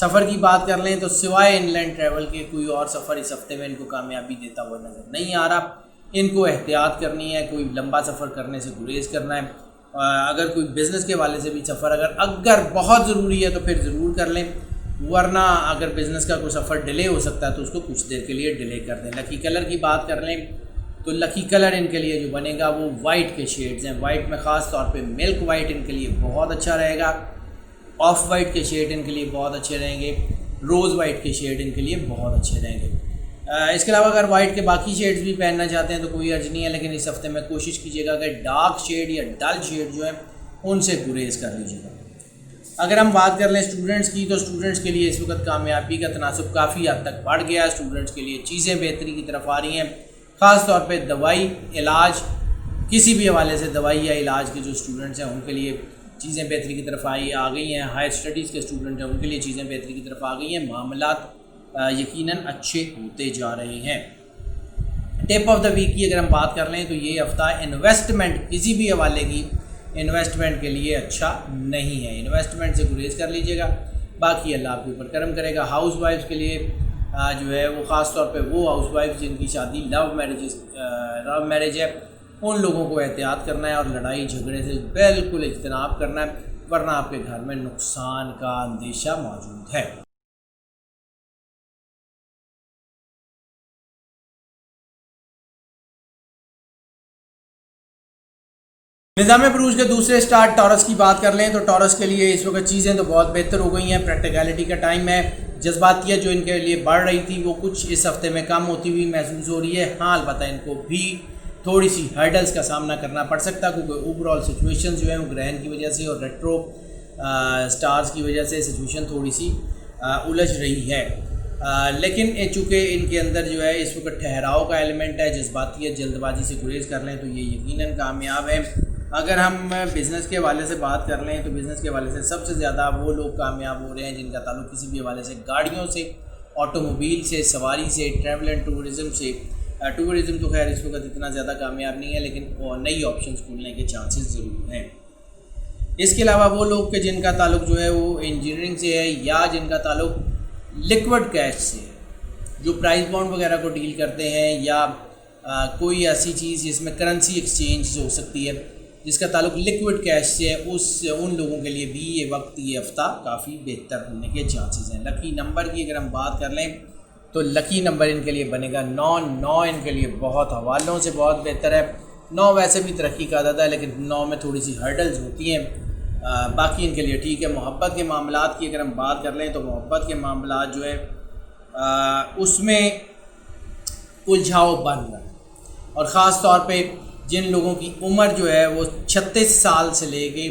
سفر کی بات کر لیں تو سوائے ان لینڈ ٹریول کے کوئی اور سفر اس ہفتے میں ان کو کامیابی دیتا ہوا نظر نہیں آ رہا. ان کو احتیاط کرنی ہے, کوئی لمبا سفر کرنے سے گریز کرنا ہے. اگر کوئی بزنس کے والے سے بھی سفر اگر بہت ضروری ہے تو پھر ضرور کر لیں, ورنہ اگر بزنس کا کوئی سفر ڈیلے ہو سکتا ہے تو اس کو کچھ دیر کے لیے ڈیلے کر دیں. لکی کلر کی بات کر لیں تو لکی کلر ان کے لیے جو بنے گا وہ وائٹ کے شیڈز ہیں. وائٹ میں خاص طور پہ ملک وائٹ ان کے لیے بہت اچھا رہے گا, آف وائٹ کے شیڈ ان کے لیے بہت اچھے رہیں گے, روز وائٹ کے شیڈ ان کے لیے بہت اچھے رہیں گے. اس کے علاوہ اگر وائٹ کے باقی شیڈز بھی پہننا چاہتے ہیں تو کوئی حرج نہیں ہے, لیکن اس ہفتے میں کوشش کیجیے گا کہ ڈارک شیڈ یا ڈل شیڈ جو ہے ان سے گریز کر لیجیے گا. اگر ہم بات کر لیں اسٹوڈنٹس کی تو اسٹوڈنٹس کے لیے اس وقت کامیابی کا تناسب کافی حد تک بڑھ گیا ہے. اسٹوڈنٹس کے لیے چیزیں بہتری کی طرف آ رہی ہیں, خاص طور پہ دوائی علاج, کسی بھی حوالے سے دوائی یا علاج کے جو اسٹوڈنٹس ہیں ان کے لیے چیزیں بہتری کی طرف آ گئی ہیں. ہائر اسٹڈیز کے اسٹوڈنٹ ہیں ان کے لیے چیزیں بہتری کی طرف آ گئی ہیں. معاملات یقیناً اچھے ہوتے جا رہے ہیں. ٹپ آف دا ویک کی اگر ہم بات کر لیں تو یہ ہفتہ انویسٹمنٹ, کسی بھی حوالے کی انویسٹمنٹ کے لیے اچھا نہیں ہے. انویسٹمنٹ سے گریز کر لیجیے گا, باقی اللہ آپ کے اوپر کرم کرے گا. ہاؤس وائفس کے لیے جو ہے وہ خاص طور پہ وہ ہاؤس وائف جن کی شادی لو میرج ہے ان لوگوں کو احتیاط کرنا ہے اور لڑائی جھگڑے سے بالکل اجتناب کرنا ہے, ورنہ آپ کے گھر میں نقصان کا اندیشہ موجود ہے. نظام بروج کے دوسرے سٹارٹ ٹورس کی بات کر لیں تو ٹورس کے لیے اس وقت چیزیں تو بہت بہتر ہو گئی ہیں. پریکٹیکلٹی کا ٹائم ہے. جذباتیت جو ان کے لیے بڑھ رہی تھی وہ کچھ اس ہفتے میں کم ہوتی ہوئی محسوس ہو رہی ہے. ہاں البتہ ان کو بھی تھوڑی سی ہرڈلز کا سامنا کرنا پڑ سکتا ہے, کیونکہ اوور آل سچویشن جو ہے وہ گرہن کی وجہ سے اور ریٹرو سٹارز کی وجہ سے سچویشن تھوڑی سی الجھ رہی ہے. لیکن چونکہ ان کے اندر جو ہے اس وقت ٹھہراؤ کا ایلیمنٹ ہے, جذباتیت جلد بازی سے گریز کر لیں تو یہ یقیناً کامیاب ہے. اگر ہم بزنس کے حوالے سے بات کر لیں تو بزنس کے حوالے سے سب سے زیادہ وہ لوگ کامیاب ہو رہے ہیں جن کا تعلق کسی بھی حوالے سے گاڑیوں سے, آٹو موبیل سے, سواری سے, ٹریول اینڈ ٹورزم سے. ٹورزم تو خیر اس وقت اتنا زیادہ کامیاب نہیں ہے, لیکن نئی آپشنز کھولنے کے چانسز ضرور ہیں. اس کے علاوہ وہ لوگ کہ جن کا تعلق جو ہے وہ انجینئرنگ سے ہے یا جن کا تعلق لکوڈ کیش سے ہے, جو پرائز بانڈ وغیرہ کو ڈیل کرتے ہیں یا کوئی ایسی چیز جس میں کرنسی ایکسچینج ہو سکتی ہے جس کا تعلق لکوڈ کیش سے ہے, ان لوگوں کے لیے بھی یہ وقت, یہ ہفتہ کافی بہتر ہونے کے چانسز ہیں. لکی نمبر کی اگر ہم بات کر لیں تو لکی نمبر ان کے لیے بنے گا 9. 9 ان کے لیے بہت حوالوں سے بہت بہتر ہے. 9 ویسے بھی ترقی کا عدد ہے, لیکن 9 میں تھوڑی سی ہرڈلز ہوتی ہیں, باقی ان کے لیے ٹھیک ہے. محبت کے معاملات کی اگر ہم بات کر لیں تو محبت کے معاملات جو ہے اس میں الجھاؤ بن رہا ہے, اور خاص طور پہ جن لوگوں کی عمر جو ہے وہ 36 سال سے لے کے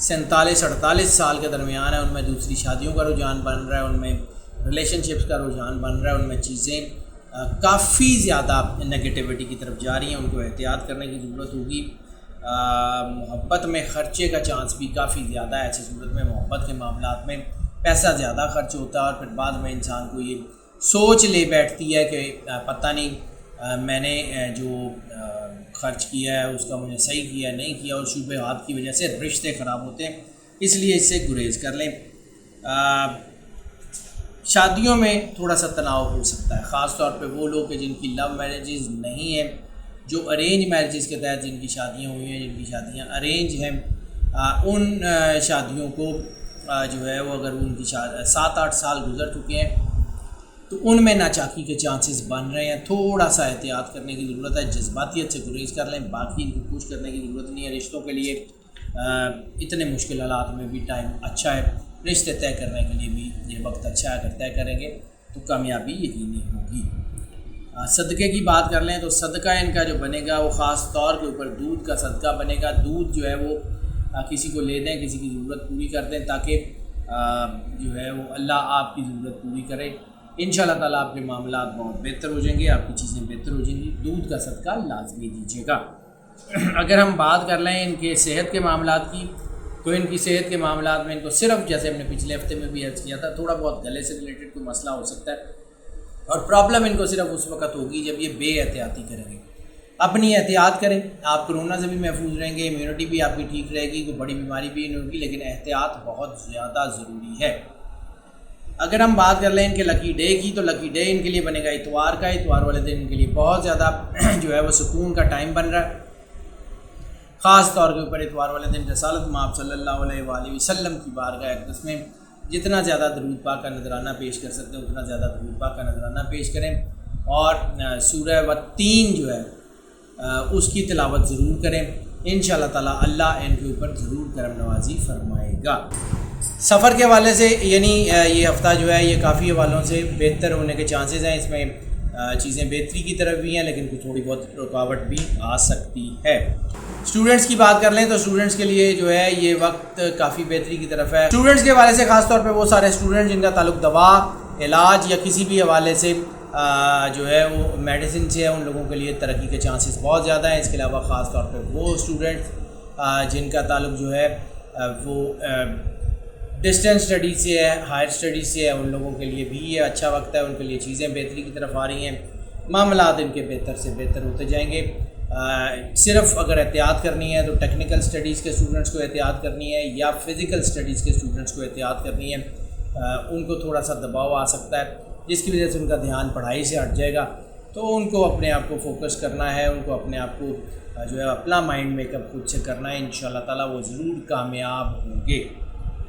47-48 سال کے درمیان ہے, ان میں دوسری شادیوں کا رجحان بن رہا ہے, ان میں ریلیشن شپس کا رجحان بن رہا ہے, ان میں چیزیں کافی زیادہ نگیٹیوٹی کی طرف جا رہی ہیں. ان کو احتیاط کرنے کی ضرورت ہوگی. محبت میں خرچے کا چانس بھی کافی زیادہ ہے. ایسی صورت میں محبت کے معاملات میں پیسہ زیادہ خرچ ہوتا ہے, اور پھر بعد میں انسان کو یہ سوچ لے بیٹھتی ہے کہ پتہ نہیں میں نے جو خرچ کیا ہے اس کا مجھے صحیح کیا نہیں کیا, اور شبہات کی وجہ سے رشتے خراب ہوتے ہیں. اس لیے اس سے گریز کر لیں. شادیوں میں تھوڑا سا تناؤ ہو سکتا ہے, خاص طور پہ وہ لوگ کہ جن کی لو میرجز نہیں ہیں, جو ارینج میرجز کے تحت جن کی شادیاں ہوئی ہیں, جن کی شادیاں ارینج ہیں, ان شادیوں کو جو ہے وہ اگر ان کی 7-8 سال گزر چکے ہیں تو ان میں ناچاکی کے چانسز بن رہے ہیں. تھوڑا سا احتیاط کرنے کی ضرورت ہے. جذباتیت سے گریز کر لیں, باقی ان کو کچھ کرنے کی ضرورت نہیں ہے. رشتوں کے لیے اتنے مشکل حالات میں بھی ٹائم اچھا ہے, رشتے طے کرنے کے لیے بھی یہ وقت اچھا ہے. اگر طے کریں گے تو کامیابی یقینی ہوگی. صدقے کی بات کر لیں تو صدقہ ان کا جو بنے گا وہ خاص طور کے اوپر دودھ کا صدقہ بنے گا. دودھ جو ہے وہ کسی کو لے دیں, کسی کی ضرورت پوری کر دیں, تاکہ جو ہے وہ اللہ آپ کی ضرورت پوری کرے. انشاءاللہ تعالیٰ آپ کے معاملات بہت بہتر ہو جائیں گے, آپ کی چیزیں بہتر ہو جائیں گی. دودھ کا صدقہ لازمی دیجیے گا. اگر ہم بات کر لیں ان کے صحت کے معاملات کی تو ان کی صحت کے معاملات میں ان کو صرف, جیسے ہم نے پچھلے ہفتے میں بھی عرض کیا تھا, تھوڑا بہت گلے سے ریلیٹڈ کوئی مسئلہ ہو سکتا ہے, اور پرابلم ان کو صرف اس وقت ہوگی جب یہ بے احتیاطی کریں گے. اپنی احتیاط کریں, آپ کرونا سے بھی محفوظ رہیں گے, امیونٹی بھی آپ کی ٹھیک رہے گی, کوئی بڑی بیماری بھی نہیں ہوگی, لیکن احتیاط بہت زیادہ ضروری ہے. اگر ہم بات کر لیں ان کے لکی ڈے کی تو لکی ڈے ان کے لیے بنے گا اتوار کا. اتوار والے دن ان کے لیے بہت زیادہ جو ہے وہ سکون کا ٹائم بن رہا ہے. خاص طور کے اوپر اتوار والے دن رسالت مآب صلی اللہ علیہ وآلہ وسلم کی بارگاہ اقدس میں جتنا زیادہ درود پاک کا نذرانہ پیش کر سکتے ہیں اتنا زیادہ درود پاک کا نذرانہ پیش کریں. اور سورہ والتین جو ہے اس کی تلاوت ضرور کریں. انشاءاللہ تعالیٰ اللہ ان کے اوپر ضرور کرم نوازی فرمائے گا. سفر کے حوالے سے یعنی یہ ہفتہ جو ہے یہ کافی حوالوں سے بہتر ہونے کے چانسز ہیں. اس میں چیزیں بہتری کی طرف بھی ہیں لیکن کچھ تھوڑی بہت رکاوٹ بھی آ سکتی ہے. اسٹوڈنٹس کی بات کر لیں تو اسٹوڈنٹس کے لیے جو ہے یہ وقت کافی بہتری کی طرف ہے. اسٹوڈنٹس کے حوالے سے خاص طور پہ وہ سارے اسٹوڈنٹ جن کا تعلق دوا علاج یا کسی بھی حوالے سے جو ہے وہ میڈیسن سے ہے ان لوگوں کے لیے ترقی کے چانسز بہت زیادہ ہیں. اس کے علاوہ خاص طور پہ وہ اسٹوڈنٹس جن کا تعلق جو ہے وہ ڈسٹینس اسٹڈیز سے ہے ہائر اسٹڈیز سے ہے ان لوگوں کے لیے بھی یہ اچھا وقت ہے. ان کے لیے چیزیں بہتری کی طرف آ رہی ہیں. معاملات ان کے بہتر سے بہتر ہوتے جائیں گے. صرف اگر احتیاط کرنی ہے تو ٹیکنیکل اسٹڈیز کے اسٹوڈنٹس کو احتیاط کرنی ہے یا فزیکل اسٹڈیز کے اسٹوڈنٹس کو احتیاط کرنی ہے. ان کو تھوڑا سا دباؤ آ سکتا ہے جس کی وجہ سے ان کا دھیان پڑھائی سے ہٹ جائے گا. تو ان کو اپنے آپ کو فوکس کرنا ہے. ان کو اپنے آپ کو جو ہے اپنا مائنڈ میک اپ خود سے کرنا ہے. انشاءاللہ تعالیٰ وہ ضرور کامیاب ہوں گے.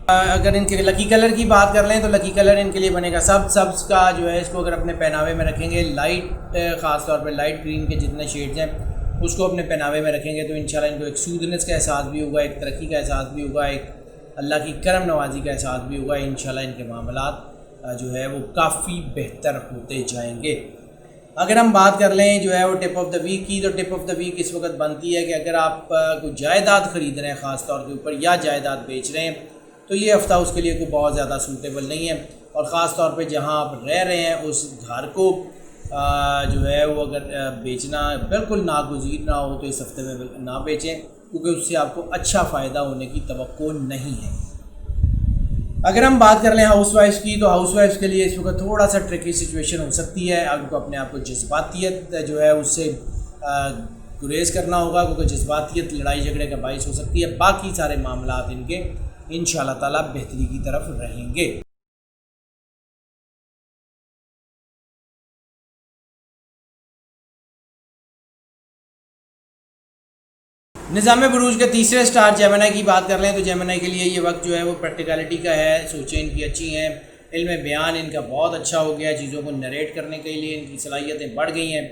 اگر ان کے لکی کلر کی بات کر لیں تو لکی کلر ان کے لیے بنے گا سبز کا جو ہے اس کو اگر اپنے پہناوے میں رکھیں گے لائٹ خاص طور پہ لائٹ گرین کے جتنے شیڈز ہیں اس کو اپنے پہناوے میں رکھیں گے تو انشاءاللہ ان کو ایک سودنس کا احساس بھی ہوگا, ایک ترقی کا احساس بھی ہوگا, ایک اللہ کی کرم نوازی کا احساس بھی ہوگا. انشاءاللہ ان کے معاملات جو ہے وہ کافی بہتر ہوتے جائیں گے. اگر ہم بات کر لیں جو ہے وہ ٹپ آف دا ویک کی تو ٹپ آف دا ویک اس وقت بنتی ہے کہ اگر آپ کوئی جائیداد خرید رہے ہیں خاص طور کے اوپر یا جائیداد بیچ رہے ہیں تو یہ ہفتہ اس کے لیے کوئی بہت زیادہ سوٹیبل نہیں ہے. اور خاص طور پہ جہاں آپ رہ رہے ہیں اس گھر کو جو ہے وہ اگر بیچنا بالکل ناگزیر نہ ہو تو اس ہفتے میں نہ بیچیں کیونکہ اس سے آپ کو اچھا فائدہ ہونے کی توقع نہیں ہے. اگر ہم بات کر لیں ہاؤس وائفس کی تو ہاؤس وائفس کے لیے اس وقت تھوڑا سا ٹرکی سچویشن ہو سکتی ہے. آپ کو اپنے آپ کو جذباتیت جو ہے اس سے گریز کرنا ہوگا کیونکہ جذباتیت لڑائی جھگڑے کا باعث ہو سکتی ہے. باقی سارے معاملات ان کے انشاءاللہ تعالیٰ بہتری کی طرف رہیں گے. نظام بروج کے تیسرے سٹار جیمنائی کی بات کر لیں تو جیمنائی کے لیے یہ وقت جو ہے وہ پریکٹیکلٹی کا ہے. سوچیں ان کی اچھی ہیں, علم بیان ان کا بہت اچھا ہو گیا, چیزوں کو نریٹ کرنے کے لیے ان کی صلاحیتیں بڑھ گئی ہیں.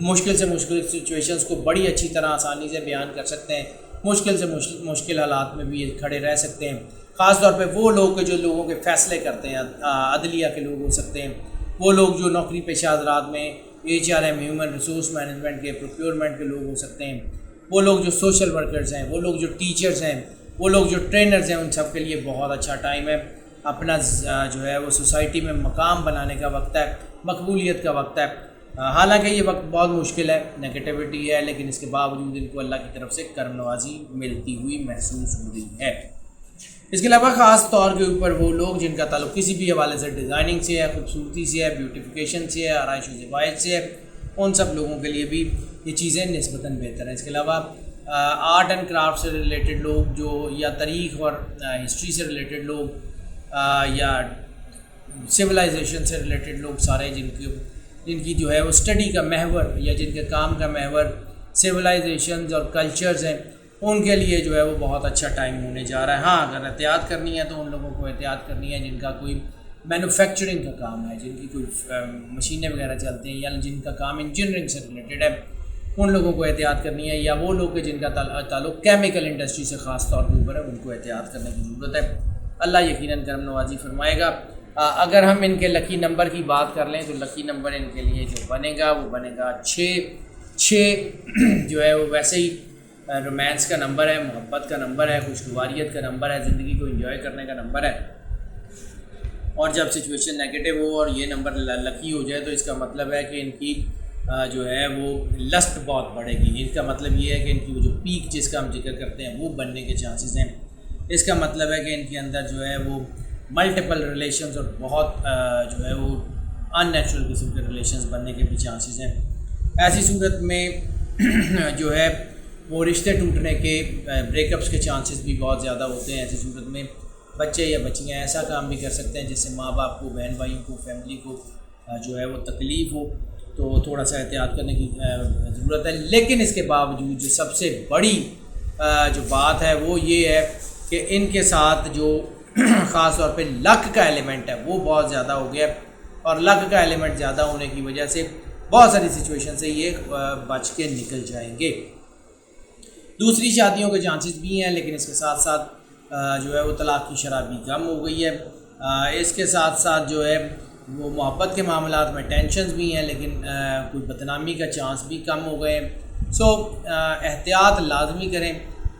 مشکل سے مشکل سچویشنز کو بڑی اچھی طرح آسانی سے بیان کر سکتے ہیں. مشکل سے مشکل حالات میں بھی کھڑے رہ سکتے ہیں. خاص طور پہ وہ لوگ جو لوگوں کے فیصلے کرتے ہیں عدلیہ کے لوگ ہو سکتے ہیں, وہ لوگ جو نوکری پیشہ حضرات میں HRM ہیومن ریسورس مینجمنٹ کے پروکیورمنٹ کے لوگ ہو سکتے ہیں, وہ لوگ جو سوشل ورکرز ہیں, وہ لوگ جو ٹیچرز ہیں, وہ لوگ جو ٹرینرز ہیں, ان سب کے لیے بہت اچھا ٹائم ہے. اپنا جو ہے وہ سوسائٹی میں مقام بنانے کا وقت ہے, مقبولیت کا وقت ہے. حالانکہ یہ وقت بہت مشکل ہے, نگیٹیوٹی ہے, لیکن اس کے باوجود ان کو اللہ کی طرف سے کرم نوازی ملتی ہوئی محسوس ہو رہی ہے. اس کے علاوہ خاص طور کے اوپر وہ لوگ جن کا تعلق کسی بھی حوالے سے ڈیزائننگ سے ہے, خوبصورتی سے ہے, بیوٹیفیکیشن سے ہے, آرائش و زیبائش سے ہے, ان سب لوگوں کے لیے بھی یہ چیزیں نسبتاً بہتر ہیں. اس کے علاوہ آرٹ اینڈ کرافٹ سے ریلیٹڈ لوگ جو یا تاریخ اور ہسٹری سے ریلیٹڈ لوگ یا سویلائزیشن سے ریلیٹڈ لوگ سارے جن کی جو ہے وہ اسٹڈی کا محور یا جن کے کام کا محور سویلائزیشنز اور کلچرز ہیں, ان کے لیے جو ہے وہ بہت اچھا ٹائم ہونے جا رہا ہے. ہاں اگر احتیاط کرنی ہے تو ان لوگوں کو احتیاط کرنی ہے جن کا کوئی مینوفیکچرنگ کا کام ہے, جن کی کوئی مشینیں وغیرہ چلتی ہیں یا جن کا کام انجینئرنگ سے ریلیٹڈ ہے, ان لوگوں کو احتیاط کرنی ہے. یا وہ لوگ جن کا تعلق کیمیکل انڈسٹری سے خاص طور کے اوپر ہے, ان کو احتیاط کرنے کی ضرورت ہے. اللہ یقیناً کرم نوازی فرمائے گا. اگر ہم ان کے لکی نمبر کی بات کر لیں تو لکی نمبر ان کے لیے جو بنے گا وہ بنے گا 6 جو ہے وہ ویسے ہی رومانس کا نمبر ہے, محبت کا نمبر ہے, خوشگواریت کا نمبر ہے, زندگی کو انجوائے کرنے کا نمبر ہے. اور جب سچویشن نیگیٹو ہو اور یہ نمبر لکی ہو جائے تو اس کا مطلب ہے کہ ان کی جو ہے وہ لسٹ بہت بڑھے گی. اس کا مطلب یہ ہے کہ ان کی وہ جو پیک جس کا ہم ذکر کرتے ہیں وہ بننے کے چانسز ہیں. اس کا مطلب ہے کہ ان کے اندر جو ہے وہ ملٹیپل ریلیشنز اور بہت جو ہے وہ ان نیچرل قسم کے ریلیشنز بننے کے بھی چانسز ہیں. ایسی صورت میں جو ہے وہ رشتے ٹوٹنے کے بریک اپس کے چانسز بھی بہت زیادہ ہوتے ہیں. ایسی صورت میں بچے یا بچیاں ایسا کام بھی کر سکتے ہیں جس سے ماں باپ کو، بہن بھائیوں کو، فیملی کو جو ہے وہ تکلیف ہو، تو تھوڑا سا احتیاط کرنے کی ضرورت ہے۔ لیکن اس کے باوجود جو سب سے بڑی جو بات ہے وہ یہ ہے کہ ان کے ساتھ جو خاص طور پہ لک کا ایلیمنٹ ہے وہ بہت زیادہ ہو گیا، اور لک کا ایلیمنٹ زیادہ ہونے کی وجہ سے بہت ساری سچویشن سے یہ بچ کے نکل جائیں گے۔ دوسری شادیوں کے چانسز بھی ہیں، لیکن اس کے ساتھ ساتھ جو ہے وہ طلاق کی شرح بھی کم ہو گئی ہے۔ اس کے ساتھ ساتھ جو ہے وہ محبت کے معاملات میں ٹینشنز بھی ہیں، لیکن کوئی بدنامی کا چانس بھی کم ہو گئے ہیں۔ احتیاط لازمی کریں۔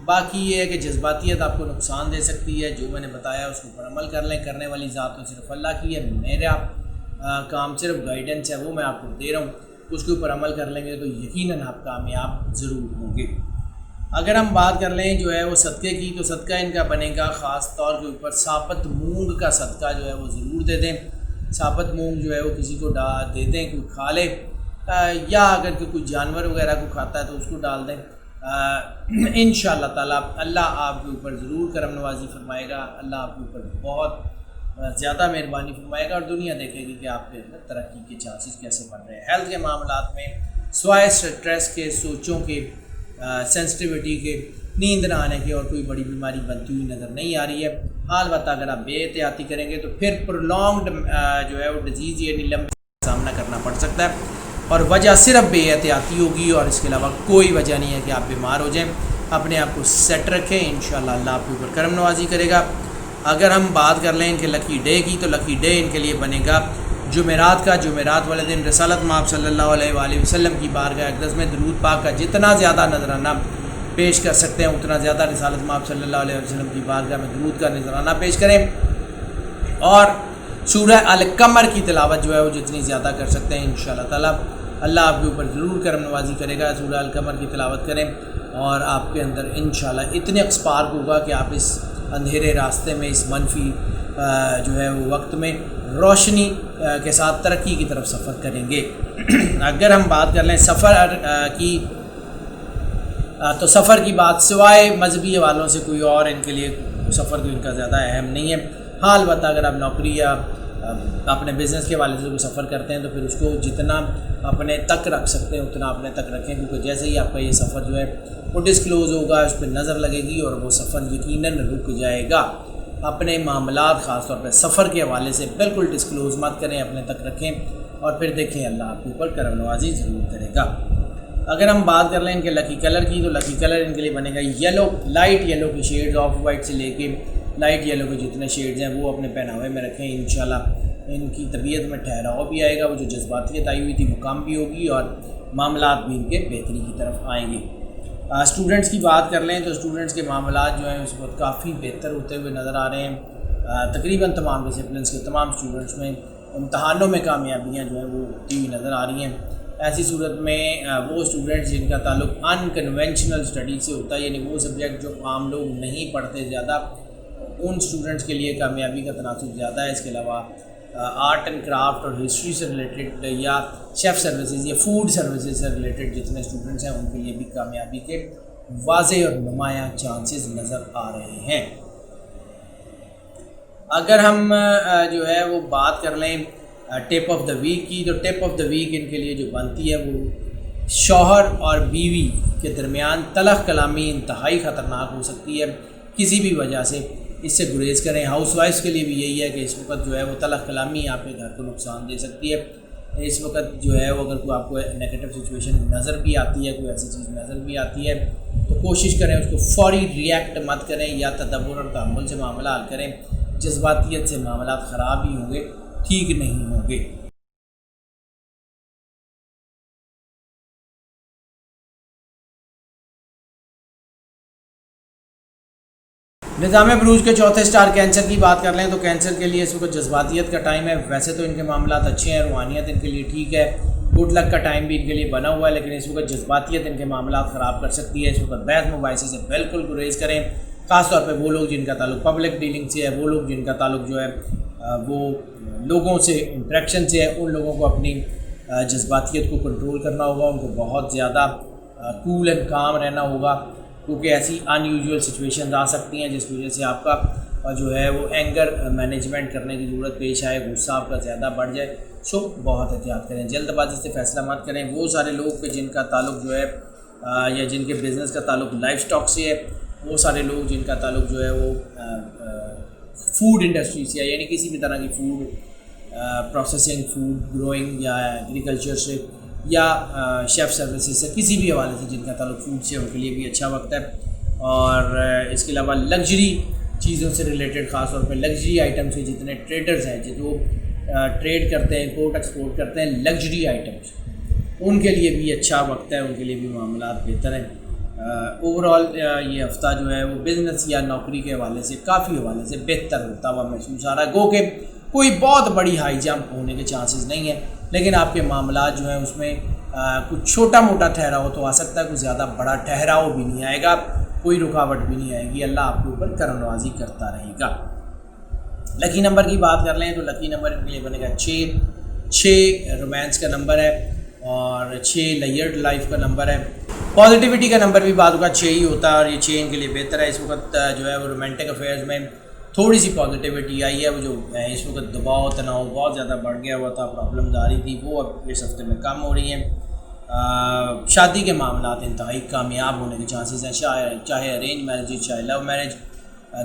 باقی یہ ہے کہ جذباتیت آپ کو نقصان دے سکتی ہے، جو میں نے بتایا اس کے اوپر عمل کر لیں۔ کرنے والی ذات تو صرف اللہ کی ہے، میرا کام صرف گائیڈنس ہے، وہ میں آپ کو دے رہا ہوں، اس کے اوپر عمل کر لیں گے تو یقیناً آپ کامیاب ضرور ہوں گے۔ اگر ہم بات کر لیں جو ہے وہ صدقے کی، تو صدقہ ان کا بنے گا خاص طور کے اوپر ثابت مونگ کا صدقہ جو ہے وہ ضرور دے دیں۔ ثابت مونگ جو ہے وہ کسی کو دے دیں، کوئی کھا لے، یا اگر کوئی جانور وغیرہ کو کھاتا ہے تو اس کو ڈال دیں۔ انشاءاللہ تعالیٰ اللہ آپ کے اوپر ضرور کرم نوازی فرمائے گا، اللہ آپ کے اوپر بہت زیادہ مہربانی فرمائے گا، اور دنیا دیکھے گی کہ آپ کے اندر ترقی کے چانسز کیسے بڑھ رہے ہیں۔ ہیلتھ کے معاملات میں سوائے اسٹریس کے، سوچوں کے، سینسٹیوٹی کے، نیند نہ آنے کے اور کوئی بڑی بیماری بنتی ہوئی نظر نہیں آ رہی ہے۔ البتہ اگر آپ بے احتیاطی کریں گے تو پھر پرولونگڈ جو ہے وہ ڈیزیز یعنی لمبے سامنا کرنا پڑ سکتا ہے، اور وجہ صرف بے احتیاطی ہوگی، اور اس کے علاوہ کوئی وجہ نہیں ہے کہ آپ بیمار ہو جائیں۔ اپنے آپ کو سیٹ رکھیں، انشاءاللہ اللہ آپ کے اوپر کرم نوازی کرے گا۔ اگر ہم بات کر لیں ان کے لکی ڈے کی، تو لکی ڈے ان کے لیے بنے گا جمعرات کا۔ جمعرات والے دن رسالت مآب صلی اللہ علیہ وآلہ وسلم کی بارگاہ اقدس میں درود پاک کا جتنا زیادہ نذرانہ پیش کر سکتے ہیں اتنا زیادہ رسالت مآب صلی اللہ علیہ وسلم کی بارگاہ میں درود کا نذرانہ پیش کریں، اور سورہ القمر کی تلاوت جو ہے وہ جتنی زیادہ کر سکتے ہیں انشاءاللہ تعالیٰ اللہ آپ کے اوپر ضرور کرم نوازی کرے گا۔ سورہ القمر کی تلاوت کریں اور آپ کے اندر انشاءاللہ اتنے اسپارک ہوگا کہ آپ اس اندھیرے راستے میں، اس منفی جو ہے وہ وقت میں روشنی کے ساتھ ترقی کی طرف سفر کریں گے۔ اگر ہم بات کر لیں سفر کی، تو سفر کی بات سوائے مذہبی حوالوں سے کوئی اور ان کے لیے سفر کوئی ان کا زیادہ اہم نہیں ہے۔ ہاں البتہ اگر آپ نوکری یا اپنے بزنس کے حوالے سے کوئی سفر کرتے ہیں تو پھر اس کو جتنا اپنے تک رکھ سکتے ہیں اتنا اپنے تک رکھیں، کیونکہ جیسے ہی آپ کا یہ سفر جو ہے وہ ڈسکلوز ہوگا، اس پہ نظر لگے گی اور وہ سفر یقیناً رک جائے گا۔ اپنے معاملات خاص طور پہ سفر کے حوالے سے بالکل ڈسکلوز مت کریں، اپنے تک رکھیں، اور پھر دیکھیں اللہ آپ کے اوپر کرم نوازی ضرور کرے گا۔ اگر ہم بات کر لیں ان کے لکی کلر کی، تو لکی کلر ان کے لیے بنے گا یلو، لائٹ یلو کی شیڈز، آف وائٹ سے لے کے لائٹ یلو کے جتنے شیڈز ہیں وہ اپنے پہناوے میں رکھیں۔ انشاءاللہ ان کی طبیعت میں ٹھہراؤ بھی آئے گا، وہ جو جذباتیت آئی ہوئی تھی وہ کم بھی ہوگی، اور معاملات بھی ان کے بہتری کی طرف آئیں گے۔ اسٹوڈنٹس کی بات کر لیں تو اسٹوڈنٹس کے معاملات جو ہیں اس وقت کافی بہتر ہوتے ہوئے نظر آ رہے ہیں۔ تقریباً تمام ڈسپلنس کے تمام اسٹوڈنٹس میں امتحانوں میں کامیابیاں جو ہیں وہ ہوتی ہوئی نظر آ رہی ہیں۔ ایسی صورت میں وہ اسٹوڈنٹس جن کا تعلق ان کنونشنل اسٹڈیز سے ہوتا ہے، یعنی وہ سبجیکٹ جو عام لوگ نہیں پڑھتے زیادہ، ان اسٹوڈنٹس کے لیے کامیابی کا تناسب زیادہ ہے۔ اس کے علاوہ آرٹ اینڈ کرافٹ اور ہسٹری سے ریلیٹڈ یا شیف سروسز یا فوڈ سروسز سے ریلیٹڈ جتنے اسٹوڈنٹس ہیں ان کے لیے بھی کامیابی کے واضح اور نمایاں چانسز نظر آ رہے ہیں۔ اگر ہم جو ہے وہ بات کر لیں ٹپ آف دا ویک کی، تو ٹپ آف دا ویک ان کے لیے جو بنتی ہے وہ شوہر اور بیوی کے درمیان تلخ کلامی انتہائی خطرناک ہو سکتی ہے کسی بھی وجہ سے، اس سے گریز کریں۔ ہاؤس وائفس کے لیے بھی یہی ہے کہ اس وقت جو ہے وہ تلخ کلامی آپ کے گھر کو نقصان دے سکتی ہے۔ اس وقت جو ہے وہ اگر کوئی آپ کو نیگیٹو سچویشن نظر بھی آتی ہے، کوئی ایسی چیز نظر بھی آتی ہے، تو کوشش کریں اس کو فوری ریئیکٹ مت کریں، یا تدبر اور تحمل سے معاملہ حل کریں۔ جذباتیت سے معاملات خراب ہی ہوں گے، ٹھیک نہیں ہوں گے۔ نظام بروج کے چوتھے سٹار کینسر کی بات کر لیں تو کینسر کے لیے اس وقت جذباتیت کا ٹائم ہے۔ ویسے تو ان کے معاملات اچھے ہیں، روحانیت ان کے لیے ٹھیک ہے، گڈ لک کا ٹائم بھی ان کے لیے بنا ہوا ہے، لیکن اس وقت جذباتیت ان کے معاملات خراب کر سکتی ہے۔ اس وقت بحث مباحثے سے بالکل گریز کریں، خاص طور پہ وہ لوگ جن کا تعلق پبلک ڈیلنگ سے ہے، وہ لوگ جن کا تعلق جو ہے وہ لوگوں سے انٹریکشن سے ہے، ان لوگوں کو اپنی جذباتیت کو کنٹرول کرنا ہوگا، ان کو بہت زیادہ کول اینڈ کام رہنا ہوگا، کیونکہ ایسی ان یوزول سچویشنز آ سکتی ہیں جس کی وجہ سے آپ کا اور جو ہے وہ اینگر مینجمنٹ کرنے کی ضرورت پیش آئے، غصہ آپ کا زیادہ بڑھ جائے، سو بہت احتیاط کریں، جلد بازی سے فیصلہ مت کریں۔ وہ سارے لوگ جن کا تعلق جو ہے یا جن کے بزنس کا تعلق لائف سٹاک سے ہے، وہ سارے لوگ جن کا تعلق جو ہے وہ فوڈ انڈسٹری سے ہے، یعنی کسی بھی طرح کی فوڈ پروسیسنگ، فوڈ گروئنگ یا ایگریکلچر سے یا شیف سروسز سے، کسی بھی حوالے سے جن کا تعلق فوڈ سے، ان کے لیے بھی اچھا وقت ہے۔ اور اس کے علاوہ لگژری چیزوں سے ریلیٹڈ، خاص طور پہ لگژری آئٹم سے جتنے ٹریڈرز ہیں جو ٹریڈ کرتے ہیں، امپورٹ ایکسپورٹ کرتے ہیں لگژری آئٹمس، ان کے لیے بھی اچھا وقت ہے، ان کے لیے بھی معاملات بہتر ہیں۔ اوور آل یہ ہفتہ جو ہے وہ بزنس یا نوکری کے حوالے سے کافی حوالے سے بہتر ہوتا ہوا محسوس آ رہا ہے، گو کہ کوئی بہت بڑی ہائی جمپ ہونے کے چانسز نہیں ہیں، لیکن آپ کے معاملات جو ہیں اس میں کچھ چھوٹا موٹا ٹھہراؤ تو آ سکتا ہے، کچھ زیادہ بڑا ٹھہراؤ بھی نہیں آئے گا، کوئی رکاوٹ بھی نہیں آئے گی، اللہ آپ کے اوپر کرم نوازی کرتا رہے گا۔ لکی نمبر کی بات کر لیں تو لکی نمبر ان کے لیے بنے گا 6 رومانس کا نمبر ہے اور 6 لیئرڈ لائف کا نمبر ہے۔ پازیٹیوٹی کا نمبر بھی بعد کا 6 ہی ہوتا ہے اور یہ 6 ان کے لیے بہتر ہے۔ اس وقت جو ہے وہ رومانٹک افیئرز میں تھوڑی سی پازیٹیوٹی آئی ہے، وہ جو اس وقت دباؤ تناؤ بہت زیادہ بڑھ گیا ہوا تھا، پرابلمز آ رہی تھی، وہ اب اس ہفتے میں کم ہو رہی ہیں۔ شادی کے معاملات انتہائی کامیاب ہونے کے چانسز ہیں، چاہے ارینج میرج چاہے لو میرج۔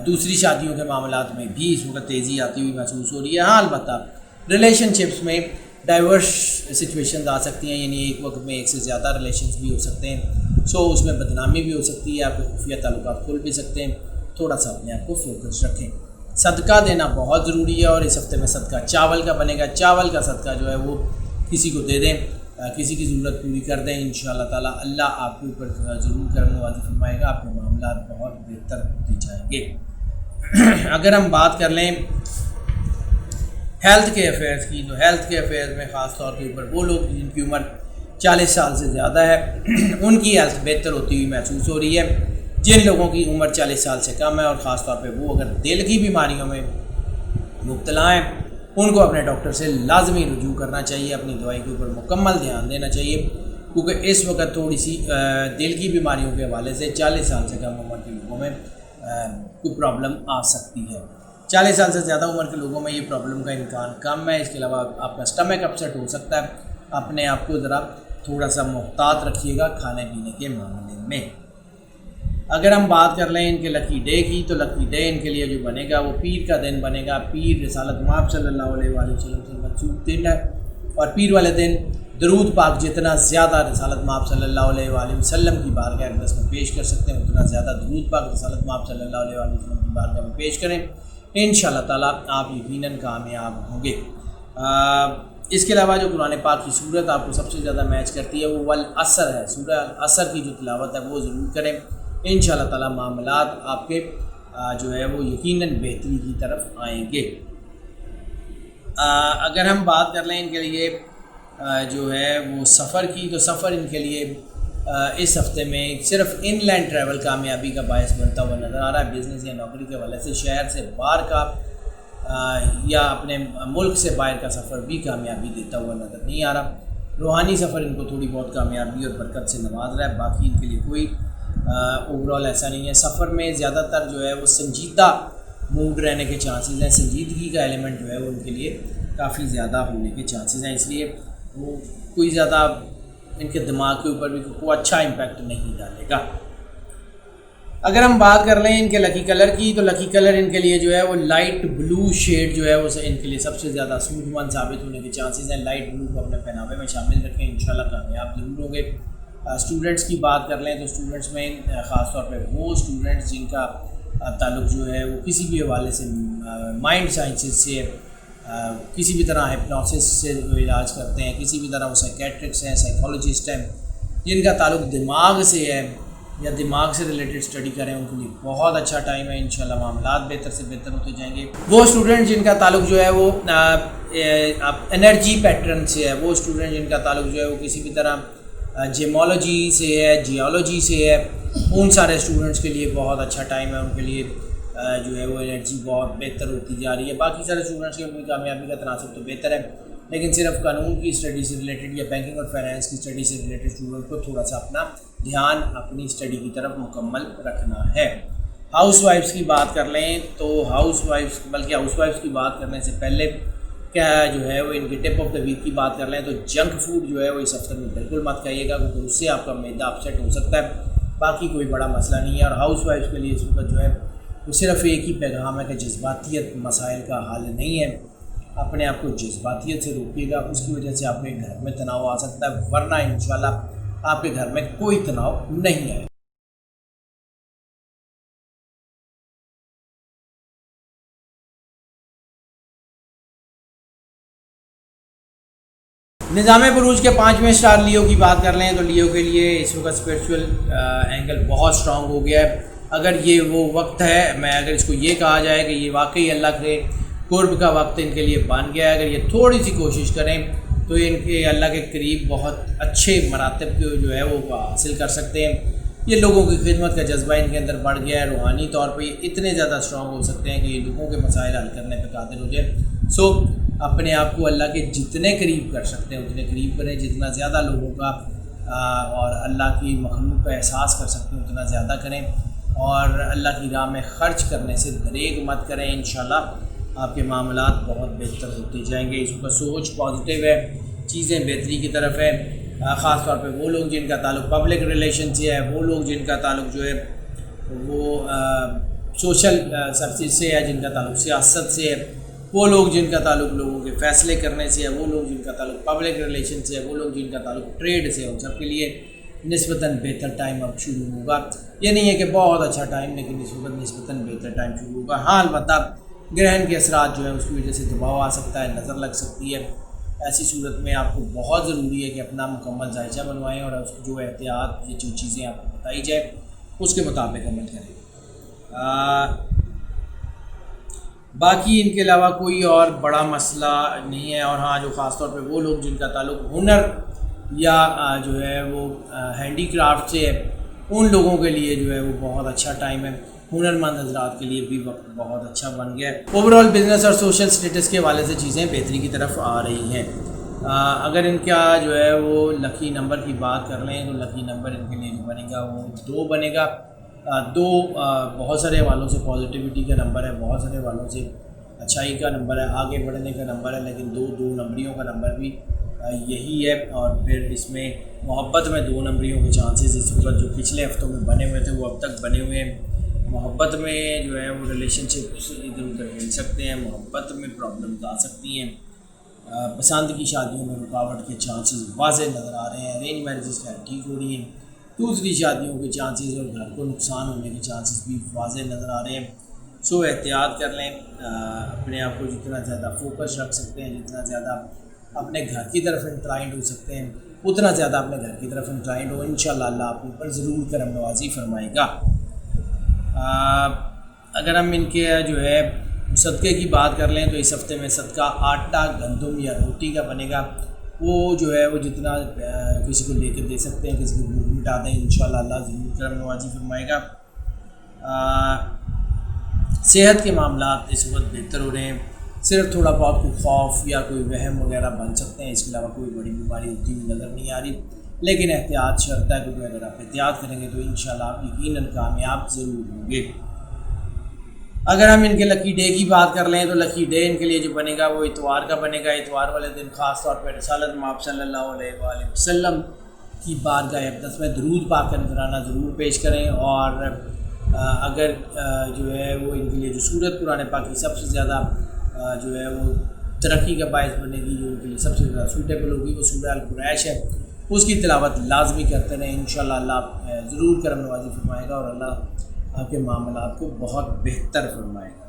دوسری شادیوں کے معاملات میں بھی اس وقت تیزی آتی ہوئی محسوس ہو رہی ہے۔ ہاں البتہ ریلیشن شپس میں ڈائیورس سچویشنز آ سکتی ہیں، یعنی ایک وقت میں ایک سے زیادہ ریلیشنز بھی ہو سکتے ہیں، سو اس میں بدنامی بھی ہو سکتی ہے، آپ کے خفیہ تعلقات کھل بھی سکتے ہیں، تھوڑا سا اپنے آپ کو فوکس رکھیں۔ صدقہ دینا بہت ضروری ہے اور اس ہفتے میں صدقہ چاول کا بنے گا، چاول کا صدقہ جو ہے وہ کسی کو دے دیں، کسی کی ضرورت پوری کر دیں، انشاءاللہ تعالیٰ اللہ آپ کے اوپر ضرور کرم نوازی فرمائے گا، آپ کے معاملات بہت بہتر ہوتے جائیں گے۔ اگر ہم بات کر لیں ہیلتھ کے افیئرز کی، تو ہیلتھ کے افیئرز میں خاص طور کے اوپر وہ لوگ جن کی عمر 40 سال سے زیادہ ہے ان کی ہیلتھ بہتر ہوتی ہوئی محسوس ہو رہی ہے۔ جن لوگوں کی عمر 40 سال سے کم ہے اور خاص طور پہ وہ اگر دل کی بیماریوں میں مبتلا ہیں، ان کو اپنے ڈاکٹر سے لازمی رجوع کرنا چاہیے، اپنی دوائی کے اوپر مکمل دھیان دینا چاہیے، کیونکہ اس وقت تھوڑی سی دل کی بیماریوں کے حوالے سے 40 سال سے کم عمر کے لوگوں میں کوئی پرابلم آ سکتی ہے۔ 40 سال سے زیادہ عمر کے لوگوں میں یہ پرابلم کا امکان کم ہے۔ اس کے علاوہ آپ کا اسٹمک اپسیٹ ہو سکتا ہے، اپنے آپ کو ذرا تھوڑا سا محتاط رکھیے گا کھانے پینے کے معاملے میں۔ اگر ہم بات کر لیں ان کے لکی ڈے کی، تو لکی ڈے ان کے لیے جو بنے گا وہ پیر کا دن بنے گا۔ پیر رسالت مآب صلی اللہ علیہ وآلہ وسلم سے منسوب دن ہے اور پیر والے دن درود پاک جتنا زیادہ رسالت مآب صلی اللہ علیہ وآلہ وسلم کی بارگاہ اقدس میں پیش کر سکتے ہیں، اتنا زیادہ درود پاک رسالت مآب صلی اللہ علیہ وآلہ وسلم کی بارگاہ میں پیش کریں، انشاءاللہ تعالیٰ آپ یقیناً کامیاب ہوں گے۔ اس کے علاوہ جو قرآن پاک کی صورت آپ کو سب سے زیادہ میچ کرتی ہے وہ والعصر ہے، سورہ العصر کی جو تلاوت ہے وہ ضرور کریں، انشاءاللہ تعالیٰ معاملات آپ کے جو ہے وہ یقیناً بہتری کی طرف آئیں گے۔ اگر ہم بات کر لیں ان کے لیے جو ہے وہ سفر کی، تو سفر ان کے لیے اس ہفتے میں صرف ان لینڈ ٹریول کامیابی کا باعث بنتا ہوا نظر آ رہا ہے۔ بزنس یا نوکری کے حوالے سے شہر سے باہر کا یا اپنے ملک سے باہر کا سفر بھی کامیابی دیتا ہوا نظر نہیں آ رہا۔ روحانی سفر ان کو تھوڑی بہت کامیابی اور برکت سے نواز رہا ہے، باقی ان کے لیے کوئی اوور آل ایسا نہیں ہے۔ سفر میں زیادہ تر جو ہے وہ سنجیدہ موڈ رہنے کے چانسز ہیں، سنجیدگی کا ایلیمنٹ جو ہے وہ ان کے لیے کافی زیادہ ہونے کے چانسز ہیں، اس لیے وہ کوئی زیادہ ان کے دماغ کے اوپر بھی کوئی اچھا امپیکٹ نہیں ڈالے گا۔ اگر ہم بات کر لیں ان کے لکی کلر کی، تو لکی کلر ان کے لیے جو ہے وہ لائٹ بلو شیڈ جو ہے وہ ان کے لیے سب سے زیادہ سود مند ثابت ہونے کے چانسز ہیں۔ لائٹ بلو کو اپنے پہناوے میں شامل رکھیں، انشاءاللہ کامیاب ضرور ہوں گے۔ اسٹوڈنٹس کی بات کر لیں تو اسٹوڈنٹس میں خاص طور پہ وہ اسٹوڈنٹس جن کا تعلق جو ہے وہ کسی بھی حوالے سے مائنڈ سائنسز سے، کسی بھی طرح ہپنوسس سے علاج کرتے ہیں، کسی بھی طرح وہ سائیکیٹرکس ہیں، سائیکالوجسٹ ہیں، جن کا تعلق دماغ سے ہے یا دماغ سے ریلیٹڈ اسٹڈی کریں، ان کے لیے بہت اچھا ٹائم ہے، انشاءاللہ معاملات بہتر سے بہتر ہوتے جائیں گے۔ وہ اسٹوڈنٹ جن کا تعلق جو ہے وہ انرجی پیٹرن سے ہے، وہ اسٹوڈنٹ جن کا تعلق جو ہے وہ کسی بھی طرح جیمولوجی سے ہے، جیولوجی سے ہے، ان سارے اسٹوڈنٹس کے لیے بہت اچھا ٹائم ہے، ان کے لیے جو ہے وہ انرجی بہت بہتر ہوتی جا رہی ہے۔ باقی سارے اسٹوڈنٹس کی اپنی کامیابی کا تناسب تو بہتر ہے، لیکن صرف قانون کی اسٹڈی سے ریلیٹڈ یا بینکنگ اور فائنینس کی اسٹڈی سے ریلیٹڈ اسٹوڈنٹ کو تھوڑا سا اپنا دھیان اپنی اسٹڈی کی طرف مکمل رکھنا ہے۔ ہاؤس وائفس کی بات کر لیں تو ہاؤس وائفس کی بات کرنے سے پہلے کیا جو ہے وہ ان کی ٹپ آف دا ویک کی بات کر لیں تو جنک فوڈ جو ہے وہ اس ہفتے میں بالکل مت کھائیے گا، کیونکہ اس سے آپ کا معدہ اپسیٹ ہو سکتا ہے، باقی کوئی بڑا مسئلہ نہیں ہے۔ اور ہاؤس وائفس کے لیے اس وقت جو ہے وہ صرف ایک ہی پیغام ہے کہ جذباتیت مسائل کا حل نہیں ہے، اپنے آپ کو جذباتیت سے روکیے گا، اس کی وجہ سے آپ کے گھر میں تناؤ آ سکتا ہے، ورنہ انشاءاللہ آپ کے گھر میں کوئی تناؤ نہیں ہے۔ نظام بروج کے 5ویں اسٹار لیو کی بات کر لیں تو لیو کے لیے اس وقت اسپرچول اینگل بہت اسٹرانگ ہو گیا ہے۔ اگر یہ وہ وقت ہے، اگر اس کو یہ کہا جائے کہ یہ واقعی اللہ کے قرب کا وقت ان کے لیے بن گیا ہے، اگر یہ تھوڑی سی کوشش کریں تو ان کے اللہ کے قریب بہت اچھے مراتب کے جو ہے وہ حاصل کر سکتے ہیں۔ یہ لوگوں کی خدمت کا جذبہ ان کے اندر بڑھ گیا ہے، روحانی طور پہ یہ اتنے زیادہ اسٹرانگ ہو سکتے ہیں کہ یہ لوگوں کے مسائل حل کرنے پہ قادر ہو جائے۔ اپنے آپ کو اللہ کے جتنے قریب کر سکتے ہیں اتنے قریب کریں، جتنا زیادہ لوگوں کا اور اللہ کی مخلوق کا احساس کر سکتے ہیں اتنا زیادہ کریں، اور اللہ کی راہ میں خرچ کرنے سے دریغ مت کریں۔ انشاءاللہ آپ کے معاملات بہت بہتر ہوتے جائیں گے۔ اس کا سوچ پازیٹیو ہے، چیزیں بہتری کی طرف ہے، خاص طور پہ وہ لوگ جن کا تعلق پبلک ریلیشن سے ہے، وہ لوگ جن کا تعلق جو ہے وہ سوشل سروس سے ہے، جن کا تعلق سیاست سے ہے، وہ لوگ جن کا تعلق لوگوں کے فیصلے کرنے سے ہے، وہ لوگ جن کا تعلق پبلک ریلیشن سے ہے، وہ لوگ جن کا تعلق ٹریڈ سے ہے، ان سب کے لیے نسبتاً بہتر ٹائم اب شروع ہوگا۔ یہ نہیں ہے کہ بہت اچھا ٹائم، لیکن اس وقت نسبتاً بہتر ٹائم شروع ہوگا۔ ہاں البتہ گرہن کے اثرات جو ہے اس کی وجہ سے دباؤ آ سکتا ہے، نظر لگ سکتی ہے۔ ایسی صورت میں آپ کو بہت ضروری ہے کہ اپنا مکمل جائزہ بنوائیں اور اس جو احتیاط یہ جو چیزیں آپ کو بتائی جائے اس کے مطابق عمل کریں۔ باقی ان کے علاوہ کوئی اور بڑا مسئلہ نہیں ہے۔ اور ہاں جو خاص طور پہ وہ لوگ جن کا تعلق ہنر یا جو ہے وہ ہینڈی کرافٹ سے ہے، ان لوگوں کے لیے جو ہے وہ بہت اچھا ٹائم ہے۔ ہنرمند حضرات کے لیے بھی وقت بہت اچھا بن گیا ہے۔ اوورآل بزنس اور سوشل سٹیٹس کے حوالے سے چیزیں بہتری کی طرف آ رہی ہیں۔ اگر ان کا جو ہے وہ لکی نمبر کی بات کر لیں تو لکی نمبر ان کے لیے جو بنے گا وہ 2 بنے گا۔ 2 بہت سارے والوں سے پازیٹیوٹی کا نمبر ہے، بہت سارے والوں سے اچھائی کا نمبر ہے، آگے بڑھنے کا نمبر ہے، لیکن 2 نمبریوں کا نمبر بھی یہی ہے۔ اور پھر اس میں محبت میں 2 نمبریوں کے چانسز اس وقت جو پچھلے ہفتوں میں بنے ہوئے تھے وہ اب تک بنے ہوئے ہیں۔ محبت میں جو ہے وہ ریلیشن شپ ادھر ادھر مل سکتے ہیں، محبت میں پرابلمز آ سکتی ہیں، پسند کی شادیوں میں رکاوٹ کے چانسز واضح نظر آ رہے ہیں، ارینج میرجز کا ٹھیک ہو رہی ہیں، دوسری شادیوں کے چانسز اور گھر کو نقصان ہونے کے چانسز بھی واضح نظر آ رہے ہیں۔ احتیاط کر لیں، اپنے آپ کو جتنا زیادہ فوکس رکھ سکتے ہیں، جتنا زیادہ اپنے گھر کی طرف انکلائنڈ ہو سکتے ہیں اتنا زیادہ اپنے گھر کی طرف انکلائنڈ ہو، انشاءاللہ اللہ آپ کے اوپر ضرور کرم نوازی فرمائے گا۔ اگر ہم ان کے جو ہے صدقے کی بات کر لیں تو اس ہفتے میں صدقہ آٹا، گندم یا روٹی کا بنے گا۔ وہ جو ہے وہ جتنا کسی کو لے کے دے سکتے ہیں، کسی کو بھوک مٹا دیں، انشاءاللہ اللہ ضرور کرم نوازی فرمائے گا۔ صحت کے معاملات اس وقت بہتر ہو رہے ہیں، صرف تھوڑا بہت کوئی خوف یا کوئی وہم وغیرہ بن سکتے ہیں، اس کے علاوہ کوئی بڑی بیماری ہوتی ہوئی نظر نہیں آ رہی، لیکن احتیاط شرط ہے، کیونکہ اگر آپ احتیاط کریں گے تو انشاءاللہ آپ یقیناً کامیاب ضرور ہوں گے۔ اگر ہم ان کے لکی ڈے کی بات کر لیں تو لکی ڈے ان کے لیے جو بنے گا وہ اتوار کا بنے گا۔ اتوار والے دن خاص طور پر رسالت مآب صلی اللہ علیہ وآلہ وسلم کی بارگاہ اقدس میں درود پاک کا نذرانہ ضرور پیش کریں، اور اگر جو ہے وہ ان کے لیے جو سورت قرآن پاک کی سب سے زیادہ جو ہے وہ ترقی کا باعث بنے گی، جو ان کے لیے سب سے زیادہ سوٹیبل ہوگی، وہ سورہ القریش ہے، اس کی تلاوت لازمی کرتے رہیں، انشاءاللہ اللہ ضرور کرم نوازی فرمائے گا اور اللہ آپ کے معاملات کو بہت بہتر فرمائے گا۔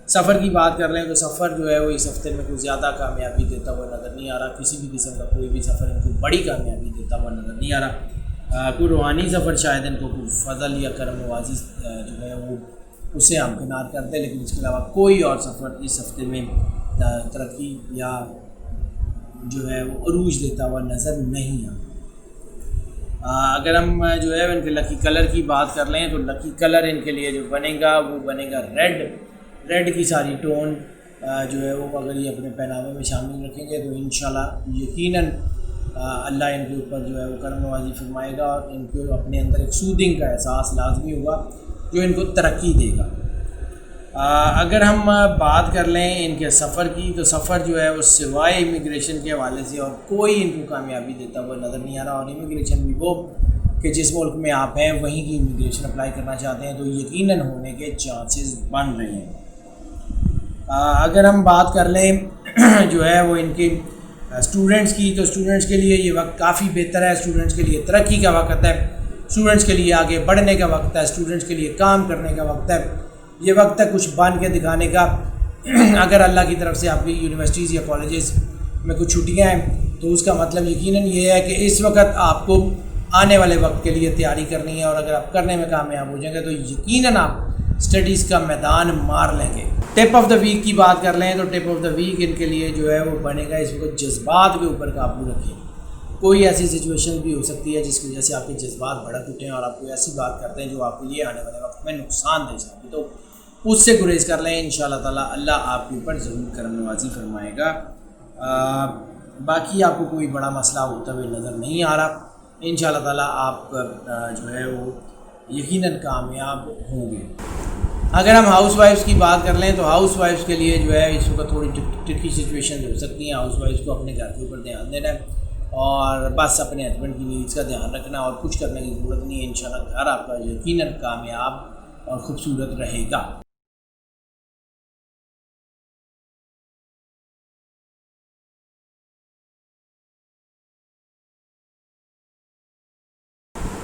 سفر کی بات کر لیں تو سفر جو ہے وہ اس ہفتے میں کوئی زیادہ کامیابی دیتا ہوا نظر نہیں آ رہا، کسی بھی قسم کا کوئی بھی سفر ان کو بڑی کامیابی دیتا ہوا نظر نہیں آ رہا۔ کوئی روحانی سفر شاید ان کو کوئی فضل یا کرم نوازی جو ہے وہ اسے ہمکنار کرتے، لیکن اس کے علاوہ کوئی اور سفر اس ہفتے میں ترقی یا جو ہے وہ عروج دیتا ہوا نظر نہیں آتا۔ اگر ہم جو ہے ان کے لکی کلر کی بات کر لیں تو لکی کلر ان کے لیے جو بنے گا وہ بنے گا ریڈ کی ساری ٹون جو ہے وہ اگر یہ اپنے پہناوے میں شامل رکھیں گے تو انشاءاللہ یقیناً اللہ ان کے اوپر جو ہے وہ کرم نوازی فرمائے گا، اور ان کو اپنے اندر ایک سودنگ کا احساس لازمی ہوگا۔ جو ان کو ترقی دے گا۔ اگر ہم بات کر لیں ان کے سفر کی، تو سفر جو ہے وہ سوائے امیگریشن کے حوالے سے اور کوئی ان کو کامیابی دیتا ہوا نظر نہیں آ رہا، اور امیگریشن بھی وہ کہ جس ملک میں آپ ہیں وہیں کی امیگریشن اپلائی کرنا چاہتے ہیں تو یقیناً ہونے کے چانسز بن رہے ہیں۔ اگر ہم بات کر لیں جو ہے وہ ان کی اسٹوڈنٹس کی، تو اسٹوڈنٹس کے لیے یہ وقت کافی بہتر ہے، اسٹوڈنٹس کے لیے ترقی کا وقت ہے، اسٹوڈنٹس کے لیے آگے بڑھنے کا وقت ہے، اسٹوڈنٹس کے لیے کام کرنے کا وقت ہے، یہ وقت ہے کچھ بن کے دکھانے کا۔ اگر اللہ کی طرف سے آپ کی یونیورسٹیز یا کالجز میں کچھ چھٹیاں ہیں تو اس کا مطلب یقیناً یہ ہے کہ اس وقت آپ کو آنے والے وقت کے لیے تیاری کرنی ہے، اور اگر آپ کرنے میں کامیاب ہو جائیں گے تو یقیناً آپ اسٹڈیز کا میدان مار لیں گے۔ ٹپ آف دا ویک کی بات کر لیں تو ٹپ آف دا ویک ان کے لیے جو ہے وہ بنے گا اس وقت جذبات کے اوپر قابو رکھیں۔ کوئی ایسی سچویشن بھی ہو سکتی ہے جس کی وجہ سے آپ کے جذبات بھڑک اٹھیں اور آپ کوئی ایسی بات کرتے ہیں جو آپ کے لیے آنے والے وقت میں نقصان دہ ثابت تو اس سے گریز کر لیں، انشاءاللہ تعالیٰ اللہ آپ کے اوپر ضرور کرم نوازی فرمائے گا۔ باقی آپ کو کوئی بڑا مسئلہ ہوتا ہوئے نظر نہیں آ رہا، انشاءاللہ تعالیٰ آپ جو ہے وہ یقیناً کامیاب ہوں گے۔ اگر ہم ہاؤس وائفس کی بات کر لیں تو ہاؤس وائفس کے لیے جو ہے اس وقت تھوڑی ٹرکی سچویشن ہو سکتی ہیں۔ ہاؤس وائفس کو اپنے گھر کے اوپر دھیان دینا ہے اور بس اپنے ہسبینڈ کی نیڈس کا دھیان رکھنا، اور کچھ کرنے کی ضرورت نہیں ہے، انشاءاللہ گھر آپ کا یقیناً کامیاب اور خوبصورت رہے گا۔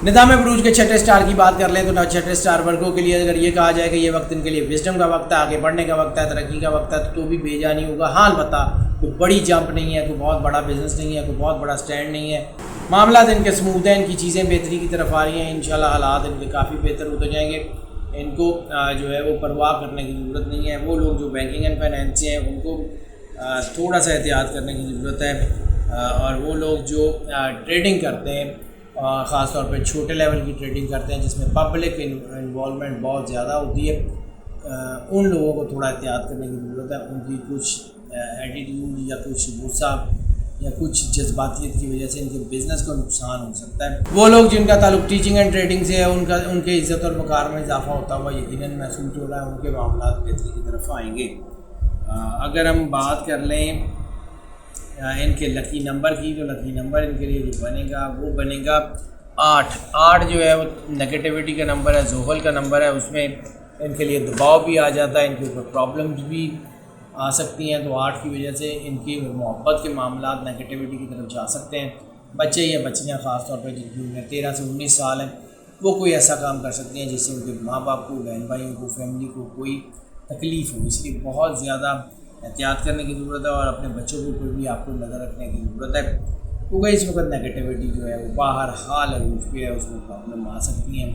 نظام بروج کے چھٹے سٹار کی بات کر لیں تو چھٹے سٹار ورگوں کے لیے اگر یہ کہا جائے کہ یہ وقت ان کے لیے وزڈم کا وقت ہے، آگے بڑھنے کا وقت ہے، ترقی کا وقت ہے، تو بھی بھیجا نہیں ہوگا۔ ہاں البتہ کوئی بڑی جمپ نہیں ہے، کوئی بہت بڑا بزنس نہیں ہے، کوئی بہت بڑا سٹینڈ نہیں ہے، معاملات ان کے سموتھ ہیں، ان کی چیزیں بہتری کی طرف آ رہی ہیں، انشاءاللہ حالات ان کے کافی بہتر ہوتے جائیں گے۔ ان کو جو ہے وہ پرواہ کرنے کی ضرورت نہیں ہے۔ وہ لوگ جو بینکنگ اینڈ فائنینس سے ہیں ان کو تھوڑا سا احتیاط کرنے کی ضرورت ہے، اور وہ لوگ جو ٹریڈنگ کرتے ہیں خاص طور پہ چھوٹے لیول کی ٹریڈنگ کرتے ہیں جس میں پبلک انوالومنٹ بہت زیادہ ہوتی ہے، ان لوگوں کو تھوڑا احتیاط کرنے کی ضرورت ہے۔ ان کی کچھ ایٹیٹیوڈ یا کچھ غصہ یا کچھ جذباتیت کی وجہ سے ان کے بزنس کو نقصان ہو سکتا ہے۔ وہ لوگ جن کا تعلق ٹیچنگ اینڈ ٹریڈنگ سے ہے ان کے عزت اور وقار میں اضافہ ہوتا ہوا یقیناً محسوس ہو رہا ہے، ان کے معاملات بہتری کی طرف آئیں گے۔ اگر ہم بات کر لیں ان کے لکی نمبر کی تو لکی نمبر ان کے لیے جو بنے گا وہ بنے گا 8 جو ہے وہ نگیٹیوٹی کا نمبر ہے، زحل کا نمبر ہے، اس میں ان کے لیے دباؤ بھی آ جاتا ہے، ان کے اوپر پرابلمز بھی آ سکتی ہیں، تو 8 کی وجہ سے ان کی محبت کے معاملات نگیٹیوٹی کی طرف جا سکتے ہیں۔ بچے یا بچیاں خاص طور پہ جن کی عمر 13 سے 19 سال ہیں وہ کوئی ایسا کام کر سکتی ہیں جس سے ان کے ماں باپ کو، بہن بھائیوں کو، فیملی کو کوئی تکلیف ہو، اس لیے بہت زیادہ احتیاط کرنے کی ضرورت ہے، اور اپنے بچوں کے اوپر بھی آپ کو نظر رکھنے کی ضرورت ہے، کیونکہ اس وقت نگیٹیوٹی جو ہے وہ باہر حال عروج پہ ہے، اس میں پرابلم آ سکتی ہیں۔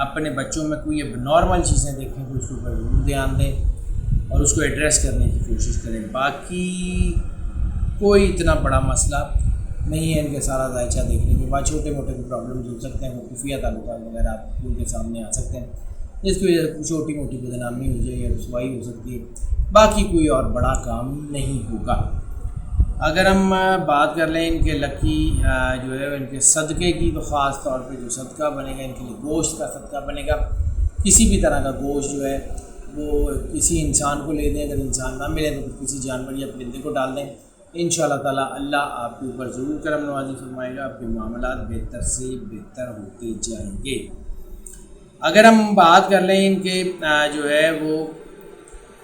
اپنے بچوں میں کوئی اب نارمل چیزیں دیکھیں تو اس کے اوپر ضرور دھیان دیں اور اس کو ایڈریس کرنے کی کوشش کریں۔ باقی کوئی اتنا بڑا مسئلہ نہیں ہے ان کے سارا ذائچہ دیکھنے کے بعد، چھوٹے موٹے کوئی پرابلمز ہو سکتے ہیں، وہ خفیہ تعلقات وغیرہ آپ ان کے سامنے آ سکتے ہیں جس کی وجہ سے چھوٹی موٹی بدنامی ہو جائے یا رسوائی ہو سکتی ہے، باقی کوئی اور بڑا کام نہیں ہوگا۔ اگر ہم بات کر لیں ان کے لکی جو ہے ان کے صدقے کی تو خاص طور پہ جو صدقہ بنے گا ان کے لیے گوشت کا صدقہ بنے گا۔ کسی بھی طرح کا گوشت جو ہے وہ کسی انسان کو لے دیں، اگر انسان نہ ملے تو کسی جانور یا پرندے کو ڈال دیں، انشاءاللہ تعالیٰ اللہ آپ کے اوپر ضرور کرم نوازی فرمائے گا، آپ کے معاملات بہتر سے بہتر ہوتے جائیں گے۔ اگر ہم بات کر لیں ان کے جو ہے وہ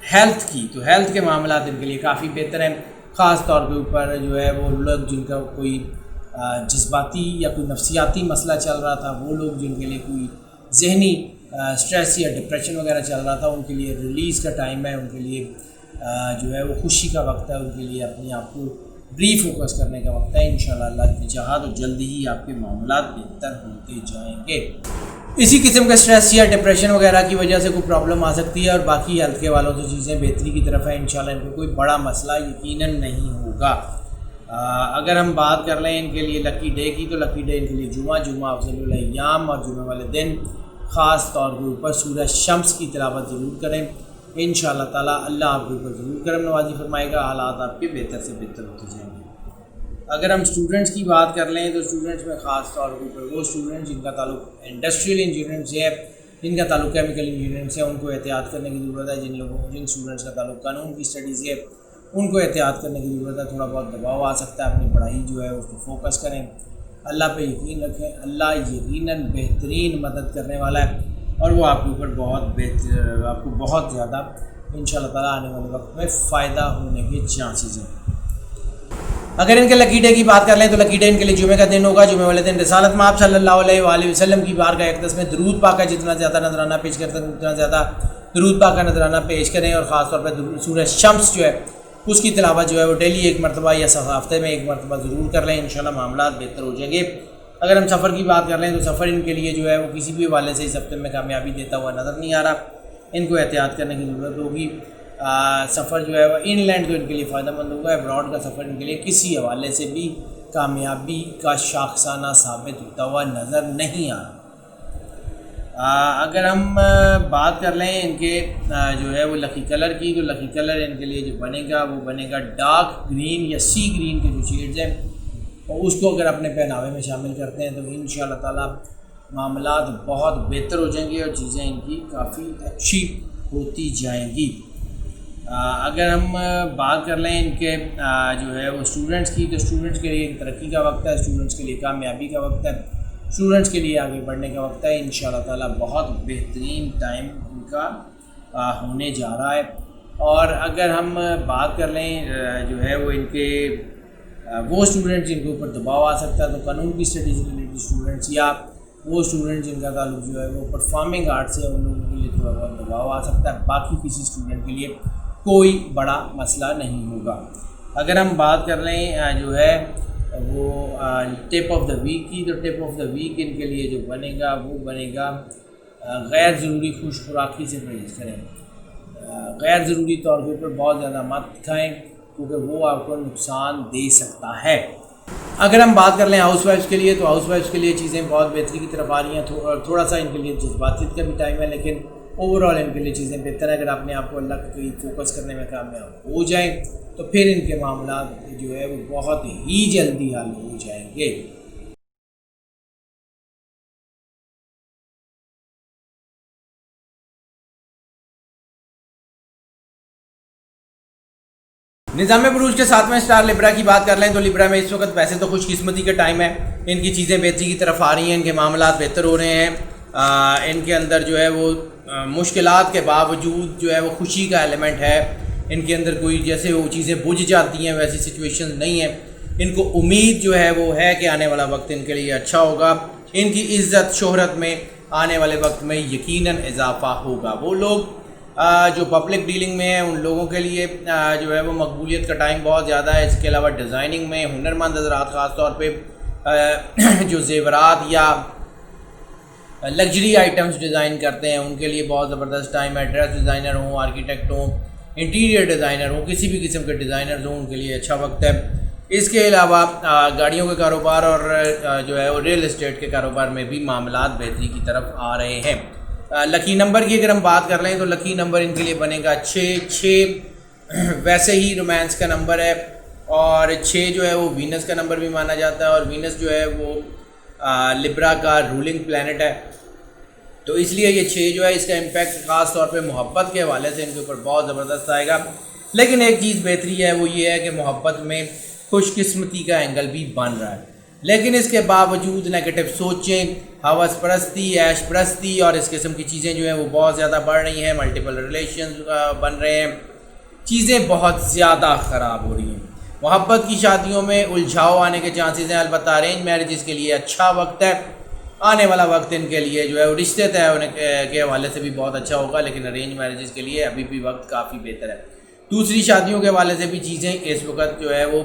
ہیلتھ کی تو ہیلتھ کے معاملات ان کے لیے کافی بہتر ہیں، خاص طور کے اوپر جو ہے وہ لوگ جن کا کوئی جذباتی یا کوئی نفسیاتی مسئلہ چل رہا تھا، وہ لوگ جن کے لیے کوئی ذہنی اسٹریس یا ڈپریشن وغیرہ چل رہا تھا، ان کے لیے ریلیز کا ٹائم ہے، ان کے لیے جو ہے وہ خوشی کا وقت ہے، ان کے لیے اپنے آپ کو ری فوکس کرنے کا وقت ہے۔ انشاءاللہ اللہ کی چاہا تو جلدی ہی آپ کے معاملات بہتر ہوتے جائیں گے۔ اسی قسم کے اسٹریس یا ڈپریشن وغیرہ کی وجہ سے کوئی پرابلم آ سکتی ہے، اور باقی ہیلتھ کے والوں سے چیزیں بہتری کی طرف ہیں، انشاءاللہ ان کو کوئی بڑا مسئلہ یقیناً نہیں ہوگا۔ اگر ہم بات کر لیں ان کے لیے لکی ڈے کی تو لکی ڈے ان کے لیے جمعہ افضل الایام، اور جمعہ والے دن خاص طور کے اوپر سورہ شمس کی تلاوت ضرور کریں، انشاءاللہ تعالیٰ اللہ آپ کے اوپر ضرور کرم نوازی فرمائے گا، حالات آپ کے بہتر سے بہتر ہوتے جائیں گے۔ اگر ہم اسٹوڈنٹس کی بات کر لیں تو اسٹوڈنٹس میں خاص طور کے اوپر وہ اسٹوڈنٹس جن کا تعلق انڈسٹریل انجینئرنگ سے ہے، جن کا تعلق کیمیکل انجینئرنگ سے، ان کو احتیاط کرنے کی ضرورت ہے۔ جن اسٹوڈنٹس کا تعلق قانون کی اسٹڈی سے ہے، ان کو احتیاط کرنے کی ضرورت ہے۔ تھوڑا بہت دباؤ آ سکتا ہے، اپنی پڑھائی جو ہے اس کو فوکس کریں، اللہ پہ یقین رکھیں، اللہ یقیناً بہترین مدد کرنے والا ہے اور وہ آپ کے اوپر آپ کو بہت زیادہ انشاءاللہ تعالیٰ آنے والے وقت میں فائدہ ہونے کے چانسز ہیں۔ اگر ان کے لکی ڈے کی بات کر لیں تو لکی ڈے ان کے لیے جمعہ کا دن ہوگا۔ جمعہ والے دن رسالت میں آپ صلی اللہ علیہ وآلہ وسلم کی بارگاہ اقدس میں درود پاک کا جتنا زیادہ نذرانہ پیش کرتے ہیں اتنا زیادہ درود پاک کا نذرانہ پیش کریں، اور خاص طور پہ سورہ شمس جو ہے اس کی تلاوت جو ہے وہ ڈیلی ایک مرتبہ یا ہفتے میں ایک مرتبہ ضرور کر لیں، انشاءاللہ معاملات بہتر ہو جائیں گے۔ اگر ہم سفر کی بات کر لیں تو سفر ان کے لیے جو ہے وہ کسی بھی حوالے سے اس ہفتے میں کامیابی دیتا ہوا نظر نہیں آ رہا، ان کو احتیاط کرنے کی ضرورت ہوگی۔ سفر جو ہے وہ ان لینڈ تو ان کے لیے فائدہ مند ہوگا، ابراڈ کا سفر ان کے لیے کسی حوالے سے بھی کامیابی کا شاخسانہ ثابت ہوتا ہوا نظر نہیں آ رہا۔ اگر ہم بات کر لیں ان کے جو ہے وہ لکی کلر کی، تو لکی کلر ان کے لیے جو بنے گا وہ بنے گا ڈارک گرین یا سی گرین کے جو شیڈز ہیں، اور اس کو اگر اپنے پہناوے میں شامل کرتے ہیں تو انشاءاللہ تعالیٰ معاملات بہت بہتر ہو جائیں گے اور چیزیں ان کی کافی اچھی ہوتی جائیں گی۔ اگر ہم بات کر لیں ان کے جو ہے وہ اسٹوڈنٹس کی، تو اسٹوڈنٹس کے لیے ترقی کا وقت ہے، اسٹوڈنٹس کے لیے کامیابی کا وقت ہے، اسٹوڈنٹس کے لیے آگے بڑھنے کا وقت ہے۔ انشاءاللہ تعالیٰ بہت بہترین ٹائم ان کا ہونے جا رہا ہے۔ اور اگر ہم بات کر لیں جو ہے وہ ان کے وہ اسٹوڈنٹس جن کے اوپر دباؤ آ سکتا ہے، تو قانون کی اسٹڈی سے ریلیٹڈ اسٹوڈنٹس یا وہ اسٹوڈنٹ جن کا تعلق جو ہے وہ پرفارمنگ آرٹ سے، ان لوگوں کے لیے تھوڑا بہت دباؤ آ سکتا ہے، باقی کسی اسٹوڈنٹ کے لیے کوئی بڑا مسئلہ نہیں ہوگا۔ اگر ہم بات کر لیں جو ہے وہ ٹپ آف دا ویک کی، تو ٹپ آف دا ویک ان کے لیے جو بنے گا وہ بنے گا غیر ضروری خوش خوراکی سے پرہیز کریں، غیر ضروری طور کے اوپر بہت زیادہ مت کھائیں کیونکہ وہ آپ کو نقصان دے سکتا ہے۔ اگر ہم بات کر لیں ہاؤس وائفس کے لیے، تو ہاؤس وائفس کے لیے چیزیں بہت بہتری کی طرف آ رہی ہیں، تھوڑا سا ان کے لیے جذباتیت کا بھی ٹائم ہے، لیکن اوور آل ان کے لیے چیزیں بہتر ہیں۔ اگر اپنے آپ کو اللہ کے قریب فوکس کرنے میں کامیاب ہو جائیں تو پھر ان کے معاملات جو ہے وہ بہت ہی جلدی حل ہو جائیں گے۔ نظام بروج کے 7ویں اسٹار لبرا کی بات کر لیں تو لبرا میں اس وقت ویسے تو خوش قسمتی کا ٹائم ہے، ان کی چیزیں بہتری کی طرف آ رہی ہیں، ان کے معاملات بہتر ہو رہے ہیں، ان کے اندر جو ہے وہ مشکلات کے باوجود جو ہے وہ خوشی کا ایلیمنٹ ہے، ان کے اندر کوئی جیسے وہ چیزیں بجھ جاتی ہیں ویسی سچویشن نہیں ہے، ان کو امید جو ہے وہ ہے کہ آنے والا وقت ان کے لیے اچھا ہوگا، ان کی عزت شہرت میں آنے والے وقت میں یقیناً اضافہ ہوگا۔ وہ لوگ جو پبلک ڈیلنگ میں ہیں ان لوگوں کے لیے جو ہے وہ مقبولیت کا ٹائم بہت زیادہ ہے۔ اس کے علاوہ ڈیزائننگ میں ہنرمند حضرات خاص طور پہ جو زیورات یا لگژری آئٹمس ڈیزائن کرتے ہیں ان کے لیے بہت زبردست ٹائم ہے۔ ڈریس ڈیزائنر ہوں، آرکیٹیکٹ ہوں، انٹیریئر ڈیزائنر ہوں، کسی بھی قسم کے ڈیزائنرز ہوں، ان کے لیے اچھا وقت ہے۔ اس کے علاوہ گاڑیوں کے کاروبار اور جو ہے وہ ریل اسٹیٹ کے کاروبار میں بھی معاملات بہتری کی طرف آ رہے ہیں۔ لکی نمبر کی اگر ہم بات کر لیں تو لکی نمبر ان کے لیے بنے گا 6 ویسے ہی رومانس کا نمبر ہے، اور 6 جو ہے وہ وینس کا نمبر بھی مانا جاتا ہے، اور وینس جو ہے وہ لبرا کا رولنگ پلانٹ ہے، تو اس لیے یہ 6 جو ہے اس کا امپیکٹ خاص طور پہ محبت کے حوالے سے ان کے اوپر بہت زبردست آئے گا۔ لیکن ایک چیز بہتری ہے وہ یہ ہے کہ محبت میں خوش قسمتی کا اینگل بھی بن رہا ہے، لیکن اس کے باوجود نیگیٹو سوچیں، ہوس پرستی، عیش پرستی اور اس قسم کی چیزیں جو ہیں وہ بہت زیادہ بڑھ رہی ہیں، ملٹیپل ریلیشنز بن رہے ہیں، چیزیں بہت زیادہ خراب ہو رہی ہیں۔ محبت کی شادیوں میں الجھاؤ آنے کے چانسز ہیں، البتہ ارینج میرجز کے لیے اچھا وقت ہے۔ آنے والا وقت ان کے لیے جو ہے وہ رشتے طے ہونے کے حوالے سے بھی بہت اچھا ہوگا، لیکن ارینج میرجز کے لیے ابھی بھی وقت کافی بہتر ہے۔ دوسری شادیوں کے حوالے سے بھی چیزیں اس وقت جو ہے وہ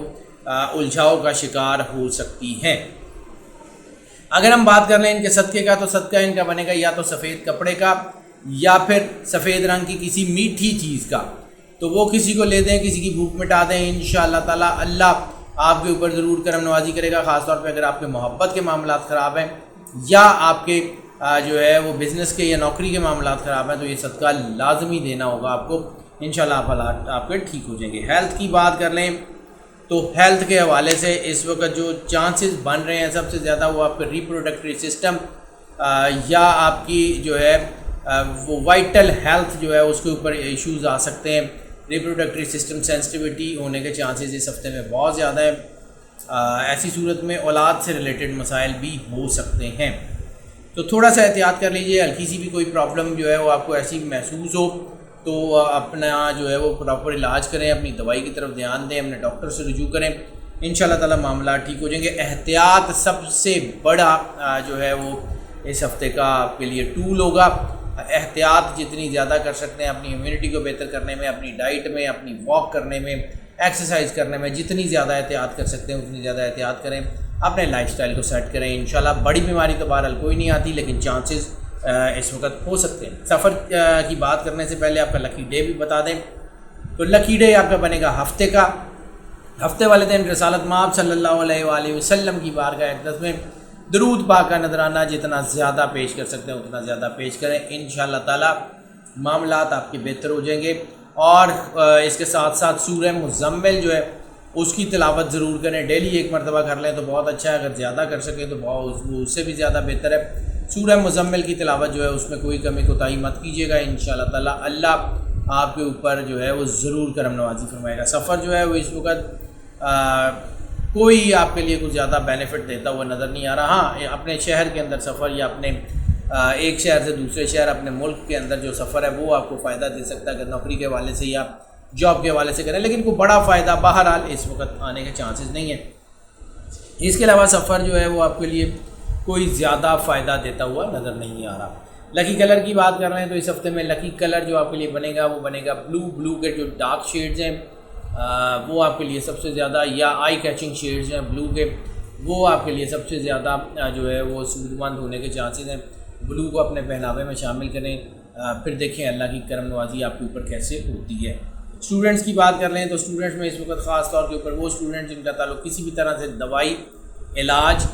الجھاؤ کا شکار ہو سکتی ہیں۔ اگر ہم بات کر لیں ان کے صدقے کا، تو صدقہ ان کا بنے گا یا تو سفید کپڑے کا یا پھر سفید رنگ کی کسی میٹھی چیز کا، تو وہ کسی کو لے دیں، کسی کی بھوک مٹا دیں، انشاءاللہ تعالیٰ اللہ آپ کے اوپر ضرور کرم نوازی کرے گا، خاص طور پہ اگر آپ کے محبت کے معاملات خراب ہیں یا آپ کے جو ہے وہ بزنس کے یا نوکری کے معاملات خراب ہیں، تو یہ صدقہ لازمی دینا ہوگا آپ کو، انشاءاللہ آپ حالات آپ کے ٹھیک ہو جائیں گے۔ ہیلتھ کی بات کر لیں تو ہیلتھ کے حوالے سے اس وقت جو چانسز بن رہے ہیں سب سے زیادہ وہ آپ کا ریپروڈکٹری سسٹم یا آپ کی جو ہے وہ وائٹل ہیلتھ جو ہے اس کے اوپر ایشوز آ سکتے ہیں. ریپروڈکٹری سسٹم سینسٹیوٹی ہونے کے چانسز اس ہفتے میں بہت زیادہ ہیں. ایسی صورت میں اولاد سے ریلیٹڈ مسائل بھی ہو سکتے ہیں. تو تھوڑا سا احتیاط کر لیجئے. ہلکی سی بھی کوئی پرابلم جو ہے وہ آپ کو ایسی محسوس ہو تو اپنا جو ہے وہ پراپر علاج کریں, اپنی دوائی کی طرف دھیان دیں, اپنے ڈاکٹر سے رجوع کریں. انشاءاللہ تعالی معاملات ٹھیک ہو جائیں گے. احتیاط سب سے بڑا جو ہے وہ اس ہفتے کا آپ کے لیے ٹول ہوگا. احتیاط جتنی زیادہ کر سکتے ہیں اپنی امیونٹی کو بہتر کرنے میں, اپنی ڈائٹ میں, اپنی واک کرنے میں, ایکسرسائز کرنے میں جتنی زیادہ احتیاط کر سکتے ہیں اتنی زیادہ احتیاط کریں. اپنے لائف سٹائل کو سیٹ کریں. انشاءاللہ بڑی بیماری تو بہرحال کوئی نہیں آتی, لیکن چانسز اس وقت ہو سکتے ہیں. سفر کی بات کرنے سے پہلے آپ کا لکی ڈے بھی بتا دیں. تو لکی ڈے آپ کا بنے گا ہفتے کا. ہفتے والے دن رسالت مآب صلی اللہ علیہ وآلہ وسلم کی بارگاہ اقدس میں درود پاک کا نذرانہ جتنا زیادہ پیش کر سکتے ہیں اتنا زیادہ پیش کریں. انشاءاللہ تعالی معاملات آپ کے بہتر ہو جائیں گے. اور اس کے ساتھ ساتھ سورہ مزمل جو ہے اس کی تلاوت ضرور کریں. ڈیلی ایک مرتبہ کر لیں تو بہت اچھا ہے. اگر زیادہ کر سکیں تو اس سے بھی زیادہ بہتر ہے. سورہ مزمل کی تلاوت جو ہے اس میں کوئی کمی کوتاہی مت کیجیے گا. انشاءاللہ تعالی اللہ آپ کے اوپر جو ہے وہ ضرور کرم نوازی فرمائے گا. سفر جو ہے وہ اس وقت کوئی آپ کے لیے کچھ زیادہ بینیفٹ دیتا ہوا نظر نہیں آ رہا. ہاں اپنے شہر کے اندر سفر یا اپنے ایک شہر سے دوسرے شہر اپنے ملک کے اندر جو سفر ہے وہ آپ کو فائدہ دے سکتا ہے اگر نوکری کے حوالے سے یا جاب کے حوالے سے کریں, لیکن کوئی بڑا فائدہ بہرحال اس وقت آنے کے چانسز نہیں ہیں. اس کے علاوہ سفر جو ہے وہ آپ کے لیے کوئی زیادہ فائدہ دیتا ہوا نظر نہیں آ رہا. لکی کلر کی بات کر رہے ہیں تو اس ہفتے میں لکی کلر جو آپ کے لیے بنے گا وہ بنے گا بلو. بلو کے جو ڈارک شیڈز ہیں وہ آپ کے لیے سب سے زیادہ, یا آئی کیچنگ شیڈز ہیں بلو کے, وہ آپ کے لیے سب سے زیادہ جو ہے وہ سود مند ہونے کے چانسز ہیں. بلو کو اپنے پہناوے میں شامل کریں, پھر دیکھیں اللہ کی کرم نوازی آپ کے اوپر کیسے ہوتی ہے. اسٹوڈنٹس کی بات کر رہے ہیں تو اسٹوڈنٹس میں اس وقت خاص طور کے اوپر وہ اسٹوڈنٹ جن کا تعلق کسی بھی طرح سے دوائی, علاج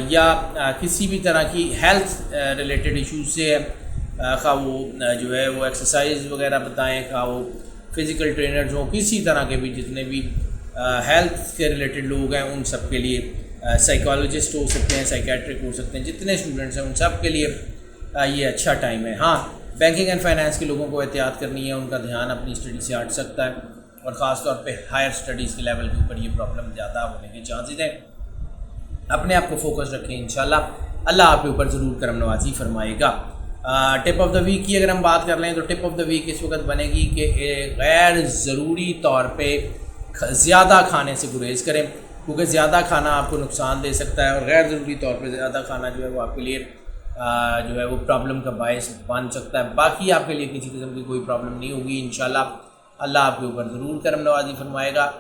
یا کسی بھی طرح کی ہیلتھ ریلیٹڈ ایشوز سے ہے, خواہ وہ جو ہے وہ ایکسرسائز وغیرہ بتائیں, خواہ وہ فزیکل ٹرینرز ہوں, کسی طرح کے بھی جتنے بھی ہیلتھ سے ریلیٹڈ لوگ ہیں ان سب کے لیے, سائیکالوجسٹ ہو سکتے ہیں, سائیکیٹرک ہو سکتے ہیں, جتنے اسٹوڈنٹس ہیں ان سب کے لیے یہ اچھا ٹائم ہے. ہاں بینکنگ اینڈ فائنانس کے لوگوں کو احتیاط کرنی ہے, ان کا دھیان اپنی اسٹڈی سے ہٹ سکتا ہے, اور خاص طور پہ ہائر اسٹڈیز کے لیول کے اوپر یہ پرابلم زیادہ ہونے کے چانسز ہیں. اپنے آپ کو فوکس رکھیں, انشاءاللہ اللہ آپ کے اوپر ضرور کرم نوازی فرمائے گا. ٹپ آف دا ویک کی اگر ہم بات کر لیں تو ٹپ آف دا ویک اس وقت بنے گی کہ غیر ضروری طور پہ زیادہ کھانے سے گریز کریں, کیونکہ زیادہ کھانا آپ کو نقصان دے سکتا ہے, اور غیر ضروری طور پہ زیادہ کھانا جو ہے وہ آپ کے لیے جو ہے وہ پرابلم کا باعث بن سکتا ہے. باقی آپ کے لیے کسی قسم کی کوئی پرابلم نہیں ہوگی. انشاءاللہ اللہ آپ کے اوپر ضرور کرم نوازی فرمائے گا,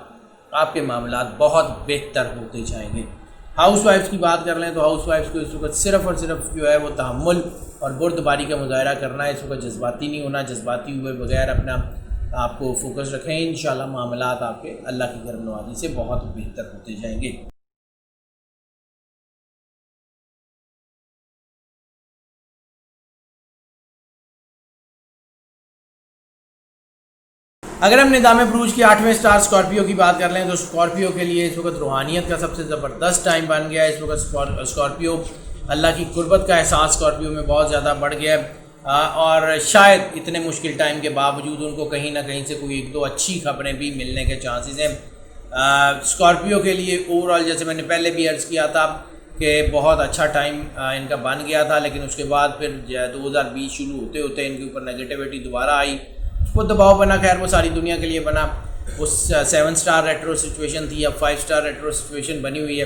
آپ کے معاملات بہت بہتر ہوتے جائیں گے. ہاؤس وائفس کی بات کر لیں تو ہاؤس وائفس کو اس وقت صرف اور صرف جو ہے وہ تحمل اور بردباری کا مظاہرہ کرنا ہے. اس وقت جذباتی نہیں ہونا, جذباتی ہوئے بغیر اپنا آپ کو فوکس رکھیں. انشاءاللہ معاملات آپ کے اللہ کی کرم نوازی سے بہت بہتر ہوتے جائیں گے. اگر ہم نظام بروج کی 8ویں سٹار اسکارپیو کی بات کر لیں تو اسکارپیو کے لیے اس وقت روحانیت کا سب سے زبردست ٹائم بن گیا ہے. اس وقت اسکارپیو اللہ کی قربت کا احساس اسکارپیو میں بہت زیادہ بڑھ گیا ہے, اور شاید اتنے مشکل ٹائم کے باوجود ان کو کہیں نہ کہیں سے کوئی ایک دو اچھی خبریں بھی ملنے کے چانسز ہیں. اسکارپیو کے لیے اوور آل جیسے میں نے پہلے بھی عرض کیا تھا کہ بہت اچھا ٹائم ان کا بن گیا تھا, لیکن اس کے بعد پھر 2020 شروع ہوتے ہوتے ان کے اوپر نگیٹیوٹی دوبارہ آئی, وہ دباؤ بنا. خیر وہ ساری دنیا کے لیے بنا. وہ 7 سٹار ریٹرو سچویشن تھی, اب 5 سٹار ریٹرو سچویشن بنی ہوئی ہے,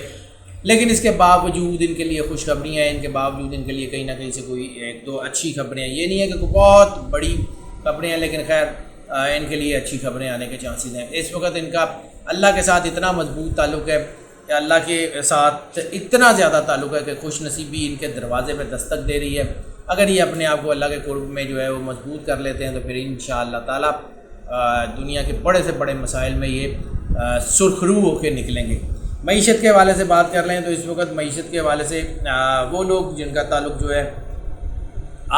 لیکن اس کے باوجود ان کے لیے خوشخبریاں ہیں. ان کے باوجود ان کے لیے کہیں نہ کہیں سے کوئی ایک دو اچھی خبریں ہیں. یہ نہیں ہے کہ کوئی بہت بڑی خبریں ہیں, لیکن خیر ان کے لیے اچھی خبریں آنے کے چانسز ہیں. اس وقت ان کا اللہ کے ساتھ اتنا مضبوط تعلق ہے, کہ اللہ کے ساتھ اتنا زیادہ تعلق ہے کہ خوش نصیبی ان کے دروازے پہ دستک دے رہی ہے. اگر یہ اپنے آپ کو اللہ کے قرب میں جو ہے وہ مضبوط کر لیتے ہیں تو پھر انشاءاللہ تعالیٰ دنیا کے بڑے سے بڑے مسائل میں یہ سرخرو ہو کے نکلیں گے. معیشت کے حوالے سے بات کر لیں تو اس وقت معیشت کے حوالے سے وہ لوگ جن کا تعلق جو ہے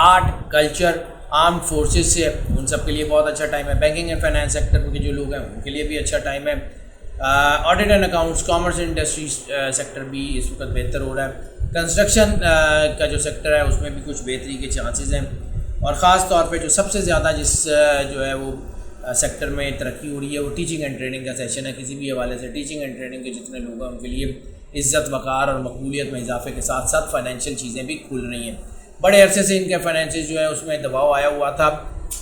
آرٹ, کلچر, آرمڈ فورسز سے, ان سب کے لیے بہت اچھا ٹائم ہے. بینکنگ اینڈ فائنانس سیکٹر کے جو لوگ ہیں ان کے لیے بھی اچھا ٹائم ہے. Audit and accounts, commerce and industry sector بھی اس وقت بہتر ہو رہا ہے. کنسٹرکشن کا جو سیکٹر ہے اس میں بھی کچھ بہتری کے چانسز ہیں. اور خاص طور پہ جو سب سے زیادہ جو ہے وہ سیکٹر میں ترقی ہو رہی ہے وہ ٹیچنگ اینڈ ٹریننگ کا سیشن ہے. کسی بھی حوالے سے ٹیچنگ اینڈ ٹریننگ کے جتنے لوگ ہیں ان کے لیے عزت وقار اور مقبولیت میں اضافے کے ساتھ ساتھ فائنینشیل چیزیں بھی کھل رہی ہیں. بڑے عرصے سے ان کے فائنینسز جو ہے اس میں دباؤ آیا ہوا تھا.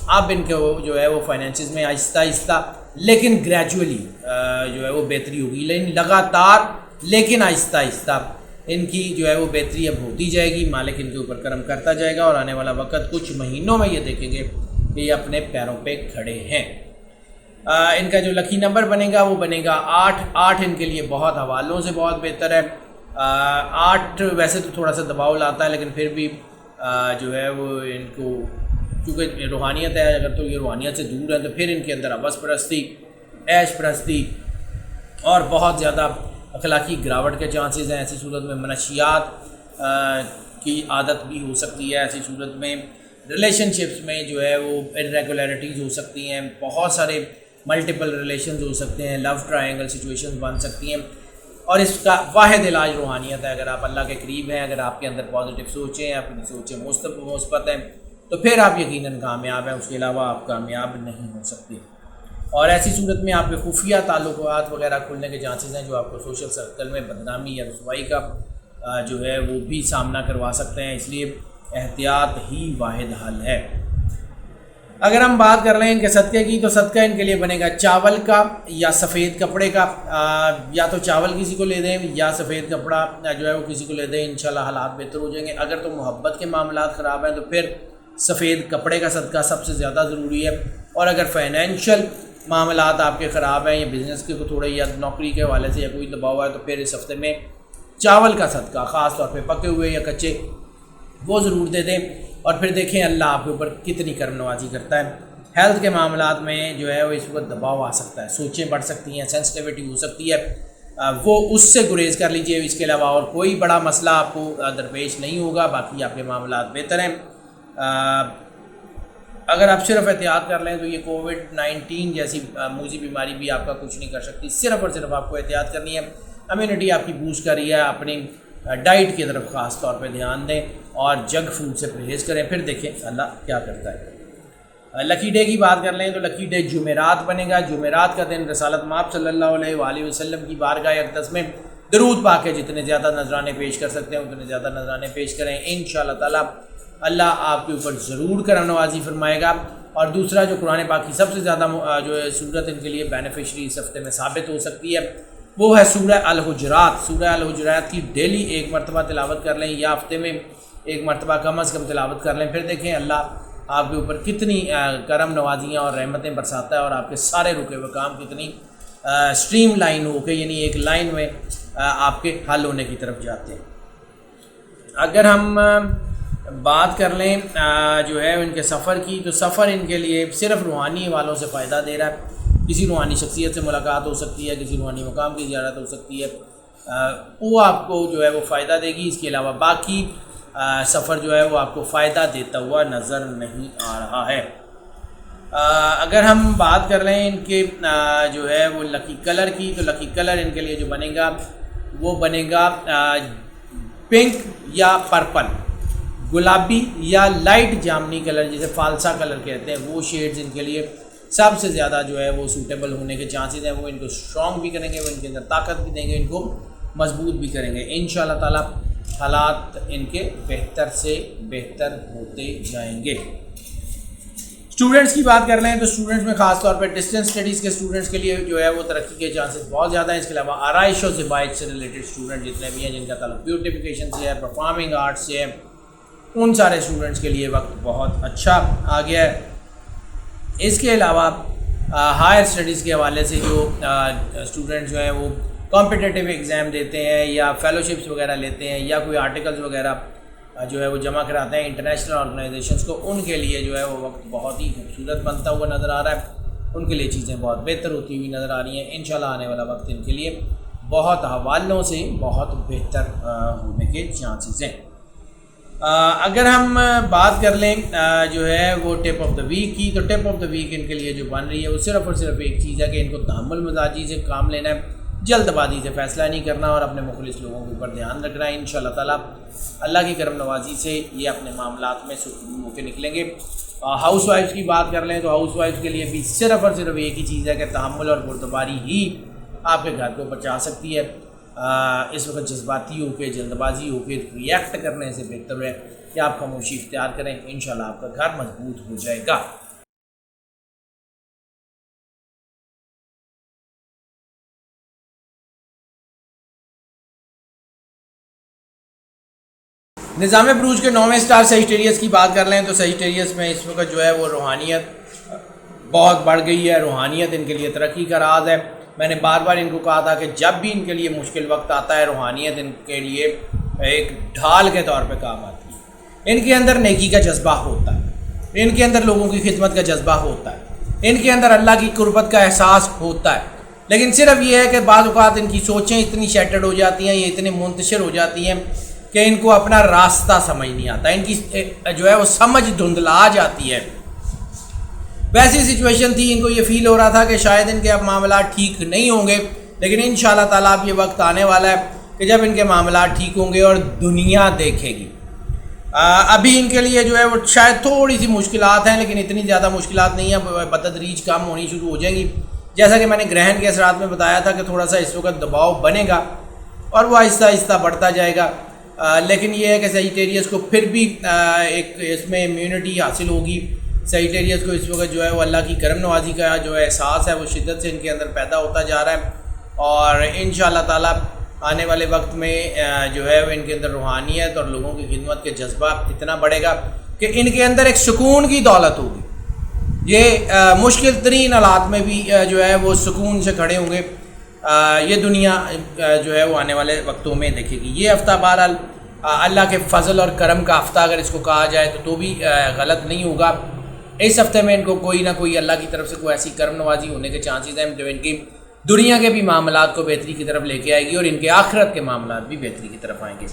اب ان کے جو ہے وہ فائنینسز میں آہستہ آہستہ لیکن گریجولی جو ہے وہ بہتری ہوگی، لیکن لگاتار لیکن آہستہ آہستہ ان کی جو ہے وہ بہتری اب ہوتی جائے گی. مالک ان کے اوپر کرم کرتا جائے گا اور آنے والا وقت کچھ مہینوں میں یہ دیکھیں گے کہ یہ اپنے پیروں پہ کھڑے ہیں. ان کا جو لکی نمبر بنے گا وہ بنے گا 8. 8 ان کے لیے بہت حوالوں سے بہت بہتر ہے. 8 ویسے تو تھوڑا سا دباؤ لاتا ہے لیکن پھر بھی جو ہے وہ ان کو کیونکہ روحانیت ہے، اگر تو یہ روحانیت سے دور ہے تو پھر ان کے اندر حوث پرستی، عیش پرستی اور بہت زیادہ اخلاقی گراوٹ کے چانسز ہیں. ایسی صورت میں منشیات کی عادت بھی ہو سکتی ہے. ایسی صورت میں ریلیشن شپس میں جو ہے وہ ارریگولیرٹیز ہو سکتی ہیں. بہت سارے ملٹیپل ریلیشنز ہو سکتے ہیں، لو ٹرائنگل سچویشنز بن سکتی ہیں. اور اس کا واحد علاج روحانیت ہے. اگر آپ اللہ کے قریب ہیں، اگر آپ کے اندر پازیٹیو سوچیں ہیں، اپنی سوچیں مثبت ہیں تو پھر آپ یقیناً کامیاب ہیں. اس کے علاوہ آپ کامیاب نہیں ہو سکتے. اور ایسی صورت میں آپ کے خفیہ تعلقات وغیرہ کھلنے کے چانسز ہیں جو آپ کو سوشل سرکل میں بدنامی یا رسوائی کا جو ہے وہ بھی سامنا کروا سکتے ہیں. اس لیے احتیاط ہی واحد حل ہے. اگر ہم بات کر رہے ہیں ان کے صدقے کی تو صدقہ ان کے لیے بنے گا چاول کا یا سفید کپڑے کا. یا تو چاول کسی کو لے دیں یا سفید کپڑا جو ہے وہ کسی کو لے دیں. انشاءاللہ حالات بہتر ہو جائیں گے. اگر تو محبت کے معاملات خراب ہیں تو پھر سفید کپڑے کا صدقہ سب سے زیادہ ضروری ہے. اور اگر فائنینشیل معاملات آپ کے خراب ہیں یا بزنس کے تھوڑے یا نوکری کے حوالے سے یا کوئی دباؤ ہے تو پھر اس ہفتے میں چاول کا صدقہ خاص طور پہ پکے ہوئے یا کچے وہ ضرور دے دیں. اور پھر دیکھیں اللہ آپ کے اوپر کتنی کرم نوازی کرتا ہے. ہیلتھ کے معاملات میں جو ہے وہ اس وقت دباؤ آ سکتا ہے، سوچیں بڑھ سکتی ہیں، سینسٹیوٹی ہو سکتی ہے، وہ اس سے گریز کر لیجئے. اس کے علاوہ اور کوئی بڑا مسئلہ آپ کو درپیش نہیں ہوگا. باقی آپ کے معاملات بہتر ہیں. اگر آپ صرف احتیاط کر لیں تو یہ کووڈ-19 جیسی موذی بیماری بھی آپ کا کچھ نہیں کر سکتی. صرف اور صرف آپ کو احتیاط کرنی ہے. امیونٹی آپ کی بوسٹ کر رہی ہے. اپنی ڈائٹ کی طرف خاص طور پہ دھیان دیں اور جنک فوڈ سے پرہیز کریں. پھر دیکھیں اللہ کیا کرتا ہے. لکی ڈے کی بات کر لیں تو لکی ڈے جمعرات بنے گا. جمعرات کا دن رسالت مآب صلی اللہ علیہ وآلہ وسلم کی بارگاہ اقدس میں درود پاک کے جتنے زیادہ نذرانے پیش کر سکتے ہیں اتنے زیادہ نذرانے پیش کریں. انشاءاللہ تعالی اللہ آپ کے اوپر ضرور کرم نوازی فرمائے گا. اور دوسرا جو قرآن پاک کی سب سے زیادہ جو ہے صورت ان کے لیے بینیفیشری اس ہفتے میں ثابت ہو سکتی ہے وہ ہے سورہ الحجرات. سورہ الحجرات کی ڈیلی ایک مرتبہ تلاوت کر لیں یا ہفتے میں ایک مرتبہ کم از کم تلاوت کر لیں. پھر دیکھیں اللہ آپ کے اوپر کتنی کرم نوازیاں اور رحمتیں برساتا ہے اور آپ کے سارے رکے ہوئے کام کتنی اسٹریم لائن ہو کے یعنی ایک لائن میں آپ کے حل ہونے کی طرف جاتے ہیں. اگر ہم بات کر لیں جو ہے ان کے سفر کی تو سفر ان کے لیے صرف روحانی والوں سے فائدہ دے رہا ہے. کسی روحانی شخصیت سے ملاقات ہو سکتی ہے، کسی روحانی مقام کی زیارت ہو سکتی ہے، وہ آپ کو جو ہے وہ فائدہ دے گی. اس کے علاوہ باقی سفر جو ہے وہ آپ کو فائدہ دیتا ہوا نظر نہیں آ رہا ہے. اگر ہم بات کر لیں ان کے جو ہے وہ لکی کلر کی تو لکی کلر ان کے لیے جو بنے گا وہ بنے گا پنک یا پرپل، گلابی یا لائٹ جامنی کلر جسے فالسا کلر کہتے ہیں. وہ شیڈز ان کے لیے سب سے زیادہ جو ہے وہ سوٹیبل ہونے کے چانسز ہیں. وہ ان کو اسٹرانگ بھی کریں گے، وہ ان کے اندر طاقت بھی دیں گے، ان کو مضبوط بھی کریں گے. انشاءاللہ تعالی حالات ان کے بہتر سے بہتر ہوتے جائیں گے. اسٹوڈنٹس کی بات کر لیں تو اسٹوڈنٹس میں خاص طور پہ ڈسٹینس اسٹڈیز کے اسٹوڈنٹس کے لیے جو ہے وہ ترقی کے چانسز بہت زیادہ ہیں. اس کے علاوہ آرائش و زبائش سے ریلیٹڈ اسٹوڈنٹ جتنے بھی ہیں جن کا تعلق بیوٹیفیکیشن سے ہے، پرفارمنگ آرٹس سے ہے، ان سارے اسٹوڈنٹس کے لیے وقت بہت اچھا آ گیا ہے. اس کے علاوہ ہائر اسٹڈیز کے حوالے سے جو اسٹوڈنٹ جو ہیں وہ کمپٹیٹیو ایگزام دیتے ہیں یا فیلوشپس وغیرہ لیتے ہیں یا کوئی آرٹیکلز وغیرہ جو ہے وہ جمع کراتے ہیں انٹرنیشنل آرگنائزیشنس کو، ان کے لیے جو ہے وہ وقت بہت ہی خوبصورت بنتا ہوا نظر آ رہا ہے. ان کے لیے چیزیں بہت بہتر ہوتی ہوئی نظر آ رہی ہیں. انشاءاللہ آنے والا وقت ان کے لیے بہت حوالوں سے بہت بہتر ہونے کے چانسز ہیں. اگر ہم بات کر لیں جو ہے وہ ٹپ آف دا ویک کی، تو ٹپ آف دا ویک ان کے لیے جو بن رہی ہے وہ صرف اور صرف ایک چیز ہے کہ ان کو تحمل مزاجی سے کام لینا ہے، جلد بازی سے فیصلہ نہیں کرنا اور اپنے مخلص لوگوں کے اوپر دھیان رکھنا ہے۔ انشاءاللہ تعالیٰ اللہ کی کرم نوازی سے یہ اپنے معاملات میں سکون ہو کے نکلیں گے۔ ہاؤس وائفس کی بات کر لیں تو ہاؤس وائفس کے لیے بھی صرف اور صرف ایک ہی چیز ہے کہ تحمل اور بردباری ہی آپ کے گھر کو بچا سکتی ہے۔ اس وقت جذباتی ہو کے، جلد بازی ہو کے ریئیکٹ کرنے سے بہتر ہے کہ آپ خاموشی اختیار کریں، انشاءاللہ آپ کا گھر مضبوط ہو جائے گا۔ نظام بروج کے 9ویں سٹار سیجیٹیریس کی بات کر لیں تو سیجیٹیریس میں اس وقت جو ہے وہ روحانیت بہت بڑھ گئی ہے، روحانیت ان کے لیے ترقی کا راز ہے۔ میں نے بار بار ان کو کہا تھا کہ جب بھی ان کے لیے مشکل وقت آتا ہے، روحانیت ان کے لیے ایک ڈھال کے طور پہ کام آتی ہے۔ ان کے اندر نیکی کا جذبہ ہوتا ہے، ان کے اندر لوگوں کی خدمت کا جذبہ ہوتا ہے، ان کے اندر اللہ کی قربت کا احساس ہوتا ہے، لیکن صرف یہ ہے کہ بعض اوقات ان کی سوچیں اتنی شیٹرڈ ہو جاتی ہیں، یہ اتنے منتشر ہو جاتی ہیں کہ ان کو اپنا راستہ سمجھ نہیں آتا، ان کی جو ہے وہ سمجھ دھندلا جاتی ہے۔ ویسی سچویشن تھی، ان کو یہ فیل ہو رہا تھا کہ شاید ان کے اب معاملات ٹھیک نہیں ہوں گے، لیکن انشاءاللہ تعالیٰ اب یہ وقت آنے والا ہے کہ جب ان کے معاملات ٹھیک ہوں گے اور دنیا دیکھے گی۔ ابھی ان کے لیے جو ہے وہ شاید تھوڑی سی مشکلات ہیں، لیکن اتنی زیادہ مشکلات نہیں ہیں، بتدریج کم ہونی شروع ہو جائیں گی۔ جیسا کہ میں نے گرہن کے اثرات میں بتایا تھا کہ تھوڑا سا اس وقت دباؤ بنے گا اور وہ آہستہ آہستہ بڑھتا جائے گا، لیکن یہ ہے کہ سیجیٹیریس کو پھر بھی ایک اس میں امیونٹی حاصل ہوگی۔ سیجیٹیریس کو اس وقت جو ہے وہ اللہ کی کرم نوازی کا جو ہے احساس ہے وہ شدت سے ان کے اندر پیدا ہوتا جا رہا ہے، اور انشاءاللہ تعالیٰ آنے والے وقت میں جو ہے وہ ان کے اندر روحانیت اور لوگوں کی خدمت کے جذبہ اتنا بڑھے گا کہ ان کے اندر ایک سکون کی دولت ہوگی۔ یہ مشکل ترین حالات میں بھی جو ہے وہ سکون سے کھڑے ہوں گے۔ یہ دنیا جو ہے وہ آنے والے وقتوں میں دیکھے گی۔ یہ ہفتہ بہرحال اللہ کے فضل اور کرم کا ہفتہ اگر اس کو کہا جائے تو بھی غلط نہیں ہوگا۔ اس ہفتے میں ان کو کوئی نہ کوئی اللہ کی طرف سے کوئی ایسی کرم نوازی ہونے کے چانسز ہیں جو ان کی دنیا کے بھی معاملات کو بہتری کی طرف لے کے آئے گی اور ان کے آخرت کے معاملات بھی بہتری کی طرف آئیں گے۔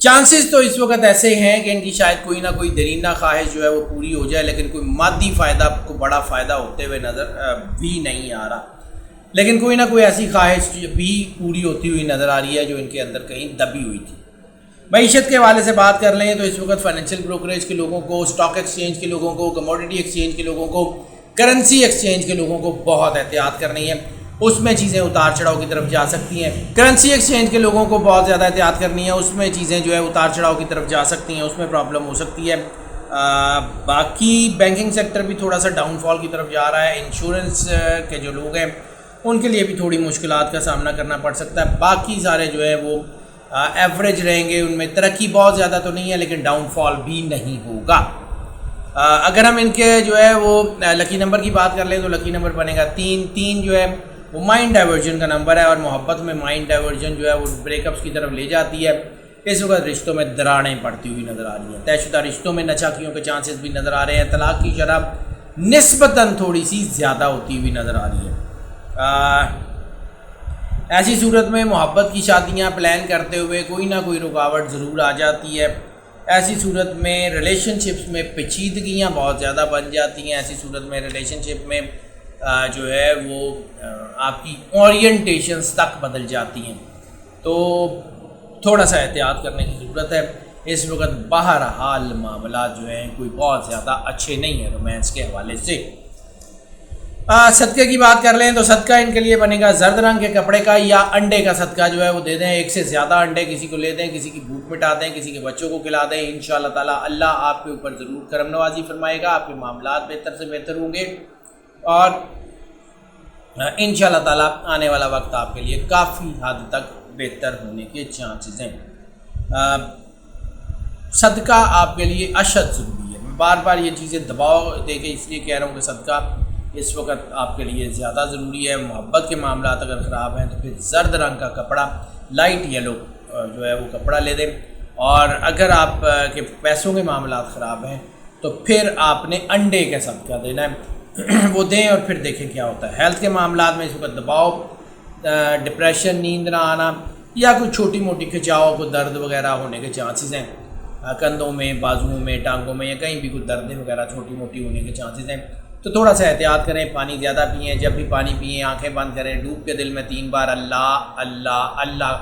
چانسز تو اس وقت ایسے ہیں کہ ان کی شاید کوئی نہ کوئی درینہ خواہش جو ہے وہ پوری ہو جائے، لیکن کوئی مادی فائدہ کو بڑا فائدہ ہوتے ہوئے نظر بھی نہیں آ رہا، لیکن کوئی نہ کوئی ایسی خواہش بھی پوری ہوتی ہوئی نظر آ رہی ہے جو ان کے اندر کہیں دبی ہوئی تھی۔ معیشت کے حوالے سے بات کر لیں تو اس وقت فائنینشیل بروکریج کے لوگوں کو، اسٹاک ایکسچینج کے لوگوں کو، کموڈیٹی ایکسچینج کے لوگوں کو، کرنسی ایکسچینج کے لوگوں کو بہت احتیاط کرنی ہے۔ اس میں چیزیں اتار چڑھاؤ کی طرف جا سکتی ہیں۔ کرنسی ایکسچینج کے لوگوں کو بہت زیادہ احتیاط کرنی ہے، اس میں چیزیں جو ہے اتار چڑھاؤ کی طرف جا سکتی ہیں، اس میں پرابلم ہو سکتی ہے۔ باقی بینکنگ سیکٹر بھی تھوڑا سا ڈاؤن فال کی طرف جا رہا ہے۔ انشورنس کے جو لوگ ہیں ان کے لیے بھی تھوڑی مشکلات کا سامنا کرنا پڑ سکتا ہے۔ باقی سارے جو ہے وہ ایوریج رہیں گے، ان میں ترقی بہت زیادہ تو نہیں ہے لیکن ڈاؤن فال بھی نہیں ہوگا۔ اگر ہم ان کے جو ہے وہ لکی نمبر کی بات کر لیں تو لکی نمبر بنے گا 3۔ 3 جو ہے وہ مائنڈ ڈائیورجن کا نمبر ہے، اور محبت میں مائنڈ ڈائیورجن جو ہے وہ بریک اپس کی طرف لے جاتی ہے۔ اس وقت رشتوں میں دراڑیں پڑتی ہوئی نظر آ رہی ہیں، طے شدہ رشتوں میں ناچاکیوں کے چانسز بھی نظر آ رہے ہیں۔ طلاق کی شرح نسبتاً تھوڑی سی زیادہ ہوتی ہوئی نظر آ رہی ہے۔ ایسی صورت میں محبت کی شادیاں پلان کرتے ہوئے کوئی نہ کوئی رکاوٹ ضرور آ جاتی ہے۔ ایسی صورت میں ریلیشن شپس میں پیچیدگیاں بہت زیادہ بن جاتی ہیں۔ ایسی صورت میں ریلیشن شپ میں جو ہے وہ آپ کی اورینٹیشنز تک بدل جاتی ہیں، تو تھوڑا سا احتیاط کرنے کی ضرورت ہے۔ اس وقت بہرحال معاملات جو ہیں کوئی بہت زیادہ اچھے نہیں ہیں رومانس کے حوالے سے۔ صدقے کی بات کر لیں تو صدقہ ان کے لیے بنے گا زرد رنگ کے کپڑے کا یا انڈے کا صدقہ جو ہے وہ دے دیں، ایک سے زیادہ انڈے کسی کو لے دیں، کسی کی بھوک مٹا دیں، کسی کے بچوں کو کھلا دیں۔ انشاءاللہ تعالیٰ اللہ آپ کے اوپر ضرور کرم نوازی فرمائے گا، آپ کے معاملات بہتر سے بہتر ہوں گے، اور انشاءاللہ تعالیٰ آنے والا وقت آپ کے لیے کافی حد تک بہتر ہونے کے چانسز ہیں۔ صدقہ آپ کے لیے اشد ضروری ہے۔ میں بار بار یہ چیزیں دباؤ دے کے اس لیے کہہ رہا ہوں کہ صدقہ اس وقت آپ کے لیے زیادہ ضروری ہے۔ محبت کے معاملات اگر خراب ہیں تو پھر زرد رنگ کا کپڑا، لائٹ یلو جو ہے وہ کپڑا لے دیں، اور اگر آپ کے پیسوں کے معاملات خراب ہیں تو پھر آپ نے انڈے کا صدقہ دینا ہے، وہ دیں اور پھر دیکھیں کیا ہوتا ہے۔ ہیلتھ کے معاملات میں اس وقت دباؤ، ڈپریشن، نیند نہ آنا، یا کوئی چھوٹی موٹی کھچاؤ کو درد وغیرہ ہونے کے چانسز ہیں، کندھوں میں، بازوؤں میں، ٹانگوں میں، یا کہیں بھی کوئی درد وغیرہ چھوٹی موٹی ہونے کے چانسز ہیں، تو تھوڑا سا احتیاط کریں، پانی زیادہ پئیں، جب بھی پانی پئیں آنکھیں بند کریں، ڈوب کے دل میں 3 بار اللہ اللہ اللہ،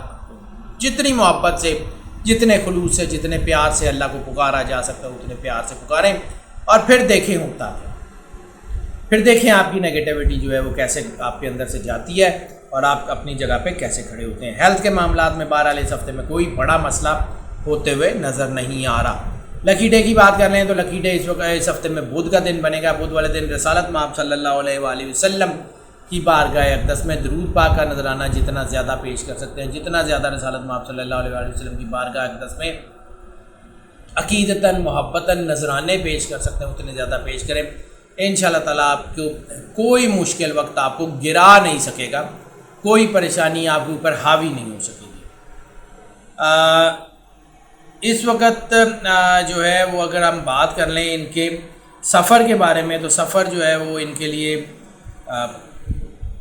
جتنی محبت سے، جتنے خلوص سے، جتنے پیار سے اللہ کو پکارا جا سکتا ہے اتنے پیار سے پکاریں، اور پھر دیکھیں ہوتا ہے، پھر دیکھیں آپ کی نگیٹیوٹی جو ہے وہ کیسے آپ کے اندر سے جاتی ہے اور آپ اپنی جگہ پہ کیسے کھڑے ہوتے ہیں۔ ہیلتھ کے معاملات میں بہرحال اس ہفتے میں کوئی بڑا مسئلہ ہوتے ہوئے نظر نہیں آ رہا۔ لکی ڈے کی بات کر لیں تو لکی ڈے اس ہفتے میں بدھ کا دن بنے گا۔ بدھ والے دن رسالت مآب صلی اللہ علیہ وآلہ وسلم کی بارگاہ اقدس میں درود پاک کا نذرانہ جتنا زیادہ پیش کر سکتے ہیں، جتنا زیادہ رسالت مآب صلی اللہ علیہ وآلہ وسلم کی بارگاہ اقدس میں عقیدتاً محبتاً نذرانے پیش کر سکتے ہیں اتنے زیادہ پیش کریں۔ انشاءاللہ تعالیٰ آپ کو کوئی مشکل وقت آپ کو گرا نہیں سکے گا، کوئی پریشانی آپ کے اوپر حاوی نہیں ہو سکے گی۔ اس وقت جو ہے وہ اگر ہم بات کر لیں ان کے سفر کے بارے میں، تو سفر جو ہے وہ ان کے لیے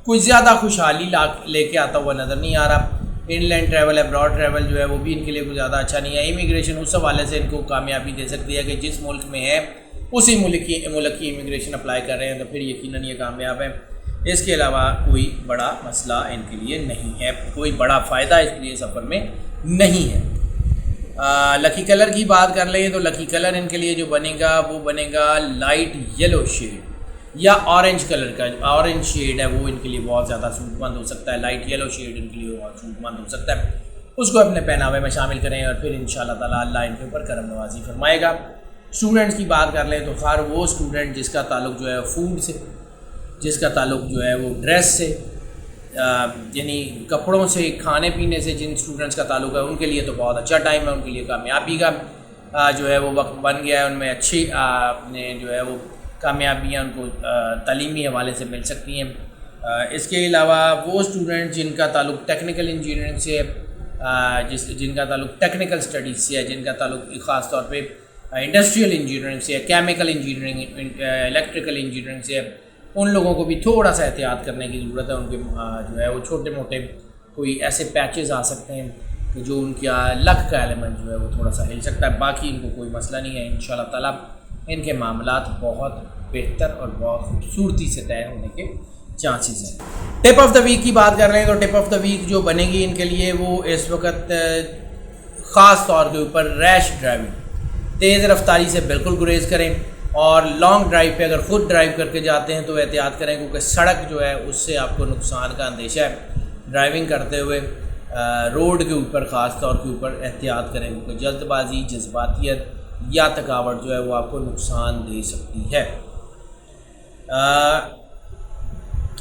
کچھ زیادہ خوشحالی لے کے آتا ہوا نظر نہیں آ رہا۔ ان لینڈ ٹریول، ابراڈ ٹریول جو ہے وہ بھی ان کے لیے کچھ زیادہ اچھا نہیں ہے۔ امیگریشن اس حوالے سے ان کو کامیابی دے سکتی ہے کہ جس ملک میں ہے اسی ملک کی امیگریشن اپلائی کر رہے ہیں تو پھر یقیناً یہ کامیاب ہے۔ اس کے علاوہ کوئی بڑا مسئلہ ان کے لیے نہیں ہے، کوئی بڑا فائدہ اس لیے سفر میں نہیں ہے۔ لکی کلر کی بات کر لیں تو لکی کلر ان کے لیے جو بنے گا وہ بنے گا لائٹ یلو شیڈ یا اورنج کلر کا، اورنج شیڈ ہے وہ ان کے لیے بہت زیادہ سوٹ مند ہو سکتا ہے۔ لائٹ یلو شیڈ ان کے لیے بہت سوٹ مند ہو سکتا ہے، اس کو اپنے پہناوے میں شامل کریں اور پھر انشاءاللہ تعالیٰ اللہ ان کے اوپر کرم نوازی فرمائے گا۔ اسٹوڈنٹس کی بات کر لیں تو خیر وہ اسٹوڈنٹ جس کا تعلق جو ہے فوڈ سے، جس کا تعلق جو ہے وہ ڈریس سے، یعنی کپڑوں سے، کھانے پینے سے، جن اسٹوڈنٹس کا تعلق ہے ان کے لیے تو بہت اچھا ٹائم ہے، ان کے لیے کامیابی کا جو ہے وہ وقت بن گیا ہے، ان میں اچھی جو ہے وہ کامیابیاں ان کو تعلیمی حوالے سے مل سکتی ہیں۔ اس کے علاوہ وہ اسٹوڈنٹ جن کا تعلق ٹیکنیکل انجینئرنگ سے ہے، جن کا تعلق ٹیکنیکل اسٹڈیز سے ہے، جن کا تعلق خاص طور پہ انڈسٹریل انجینئرنگ سے ہے، کیمیکل انجینئرنگ، الیکٹریکل انجینئرنگ سے ہے، ان لوگوں کو بھی تھوڑا سا احتیاط کرنے کی ضرورت ہے۔ ان کے جو ہے وہ چھوٹے موٹے کوئی ایسے پیچز آ سکتے ہیں کہ جو ان کا لک کا ایلیمنٹ جو ہے وہ تھوڑا سا ہل سکتا ہے، باقی ان کو کوئی مسئلہ نہیں ہے۔ انشاءاللہ تعالیٰ ان کے معاملات بہت بہتر اور بہت خوبصورتی سے طے ہونے کے چانسز ہیں۔ ٹپ آف دا ویک کی بات کر رہے ہیں تو ٹپ آف دا ویک جو بنے گی ان کے لیے وہ اس وقت خاص طور کے اوپر ریش ڈرائیونگ، تیز رفتاری سے بالکل گریز کریں، اور لانگ ڈرائیو پہ اگر خود ڈرائیو کر کے جاتے ہیں تو احتیاط کریں کیونکہ سڑک جو ہے اس سے آپ کو نقصان کا اندیشہ ہے۔ ڈرائیونگ کرتے ہوئے روڈ کے اوپر خاص طور کے اوپر احتیاط کریں کیونکہ جلد بازی، جذباتیت یا تھکاوٹ جو ہے وہ آپ کو نقصان دے سکتی ہے۔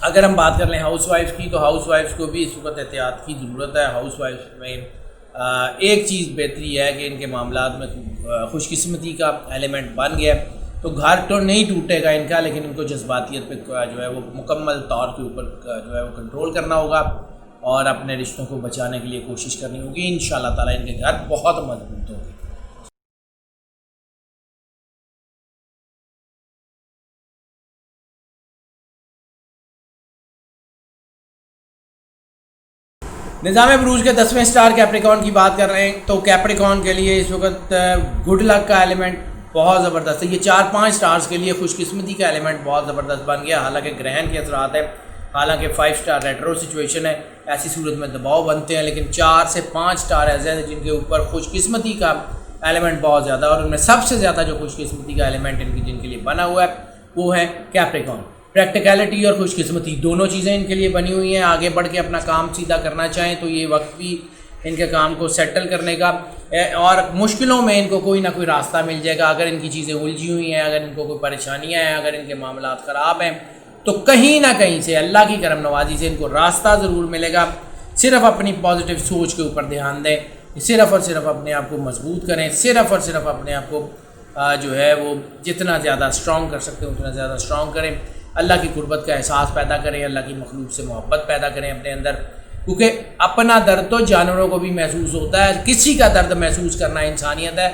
اگر ہم بات کر لیں ہاؤس وائف کی تو ہاؤس وائفس کو بھی اس وقت احتیاط کی ضرورت ہے۔ ہاؤس وائف میں ایک چیز بہتری ہے کہ ان کے معاملات میں خوش قسمتی کا ایلیمنٹ بن گیا، تو گھر تو نہیں ٹوٹے گا ان کا، لیکن ان کو جذباتیت پہ جو ہے وہ مکمل طور کے اوپر جو ہے وہ کنٹرول کرنا ہوگا اور اپنے رشتوں کو بچانے کے لیے کوشش کرنی ہوگی۔ انشاءاللہ تعالیٰ ان کے گھر بہت مضبوط ہوگی۔ نظام بروج کے 10ویں سٹار کیپریکان کی بات کر رہے ہیں تو کیپریکان کے لیے اس وقت گڈ لک کا ایلیمنٹ بہت زبردست ہے۔ یہ 4-5 سٹارز کے لیے خوش قسمتی کا ایلیمنٹ بہت زبردست بن گیا، حالانکہ گرہن کے اثرات ہیں، حالانکہ 5 سٹار ریٹرو سچویشن ہے، ایسی صورت میں دباؤ بنتے ہیں، لیکن 4 سے 5 سٹار ایسے ہیں جن کے اوپر خوش قسمتی کا ایلیمنٹ بہت زیادہ ہے، اور ان میں سب سے زیادہ جو خوش قسمتی کا ایلیمنٹ جن کے لیے بنا ہوا ہے وہ ہے کیپریکان۔ پریکٹیکلٹی اور خوش قسمتی دونوں چیزیں ان کے لیے بنی ہوئی ہیں۔ آگے بڑھ کے اپنا کام سیدھا کرنا چاہیں تو یہ وقت بھی ان کے کام کو سیٹل کرنے کا، اور مشکلوں میں ان کو کوئی نہ کوئی راستہ مل جائے گا۔ اگر ان کی چیزیں الجھی ہوئی ہیں، اگر ان کو کوئی پریشانیاں ہیں، اگر ان کے معاملات خراب ہیں تو کہیں نہ کہیں سے اللہ کی کرم نوازی سے ان کو راستہ ضرور ملے گا۔ صرف اپنی پازیٹیو سوچ کے اوپر دھیان دیں، صرف اور صرف اپنے آپ کو مضبوط کریں، صرف اور صرف اپنے آپ کو جو ہے وہ جتنا زیادہ اسٹرانگ کر سکتے ہیں اتنا زیادہ اسٹرانگ کریں، اللہ کی قربت کا احساس پیدا کریں، اللہ کی مخلوق سے محبت پیدا کریں اپنے اندر، کیونکہ اپنا درد تو جانوروں کو بھی محسوس ہوتا ہے، کسی کا درد محسوس کرنا انسانیت ہے،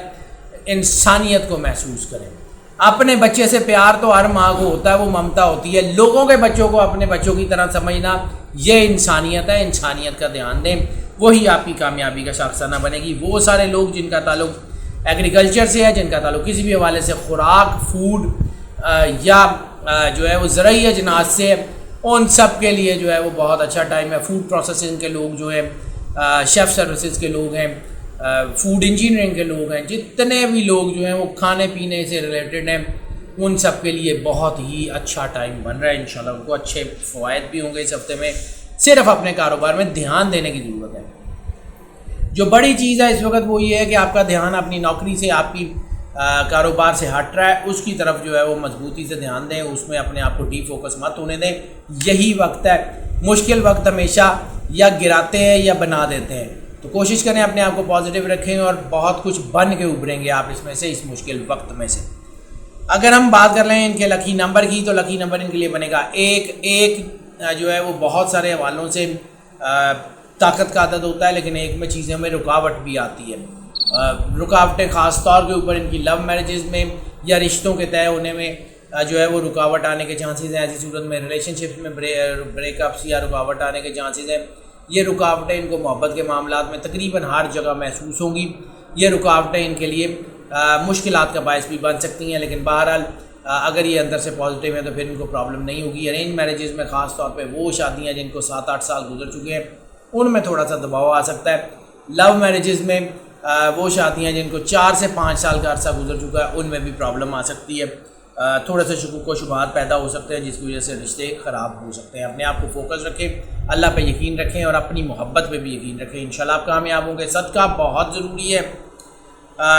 انسانیت کو محسوس کریں۔ اپنے بچے سے پیار تو ہر ماں کو ہوتا ہے، وہ ممتا ہوتی ہے، لوگوں کے بچوں کو اپنے بچوں کی طرح سمجھنا یہ انسانیت ہے، انسانیت کا دھیان دیں۔ وہی آپ کی کامیابی کا شاخسانہ بنے گی۔ وہ سارے لوگ جن کا تعلق ایگریکلچر سے ہے، جن کا تعلق کسی بھی حوالے سے خوراک، فوڈ یا جو ہے وہ زرعی اجناس سے ہے، ان سب کے لیے جو ہے وہ بہت اچھا ٹائم ہے۔ فوڈ پروسیسنگ کے لوگ جو ہے، شیف سروسز کے لوگ ہیں، فوڈ انجینئرنگ کے لوگ ہیں، جتنے بھی لوگ جو ہیں وہ کھانے پینے سے ریلیٹڈ ہیں، ان سب کے لیے بہت ہی اچھا ٹائم بن رہا ہے انشاءاللہ۔ ان کو اچھے فوائد بھی ہوں گے اس ہفتے میں۔ صرف اپنے کاروبار میں دھیان دینے کی ضرورت ہے۔ جو بڑی چیز ہے اس وقت وہ یہ ہے کہ آپ کا دھیان اپنی نوکری سے، آپ کی کاروبار سے ہٹ رہا ہے، اس کی طرف جو ہے وہ مضبوطی سے دھیان دیں، اس میں اپنے آپ کو ڈی فوکس مت ہونے دیں۔ یہی وقت ہے۔ مشکل وقت ہمیشہ یا گراتے ہیں یا بنا دیتے ہیں، تو کوشش کریں اپنے آپ کو پازیٹیو رکھیں اور بہت کچھ بن کے ابھریں گے آپ اس میں سے، اس مشکل وقت میں سے۔ اگر ہم بات کر لیں ان کے لکی نمبر کی، تو لکی نمبر ان کے لیے بنے گا ایک جو ہے وہ بہت سارے حوالوں سے طاقت کا عدد ہوتا ہے، لیکن ایک میں چیزوں میں رکاوٹ بھی آتی ہے۔ رکاوٹیں خاص طور کے اوپر ان کی لو میرجز میں یا رشتوں کے طے ہونے میں جو ہے وہ رکاوٹ آنے کے چانسز ہیں۔ ایسی صورت میں ریلیشن شپ میں بریک اپس یا رکاوٹ آنے کے چانسز ہیں۔ یہ رکاوٹیں ان کو محبت کے معاملات میں تقریباً ہر جگہ محسوس ہوں گی۔ یہ رکاوٹیں ان کے لیے مشکلات کا باعث بھی بن سکتی ہیں، لیکن بہرحال اگر یہ اندر سے پازیٹیو ہیں تو پھر ان کو پرابلم نہیں ہوگی۔ ارینج میرجز میں خاص طور پہ وہ شادیاں جن کو 7-8 سال گزر چکے ہیں، ان میں تھوڑا سا دباؤ آ سکتا ہے۔ لو میرجز میں وہ شادیاں جن کو 4 سے 5 سال کا عرصہ گزر چکا ہے، ان میں بھی پرابلم آ سکتی ہے۔ تھوڑے سے شکوک و شبہات پیدا ہو سکتے ہیں، جس کی وجہ سے رشتے خراب ہو سکتے ہیں۔ اپنے آپ کو فوکس رکھیں، اللہ پہ یقین رکھیں اور اپنی محبت پہ بھی یقین رکھیں، انشاءاللہ آپ کامیاب ہوں گے۔ صدقہ بہت ضروری ہے۔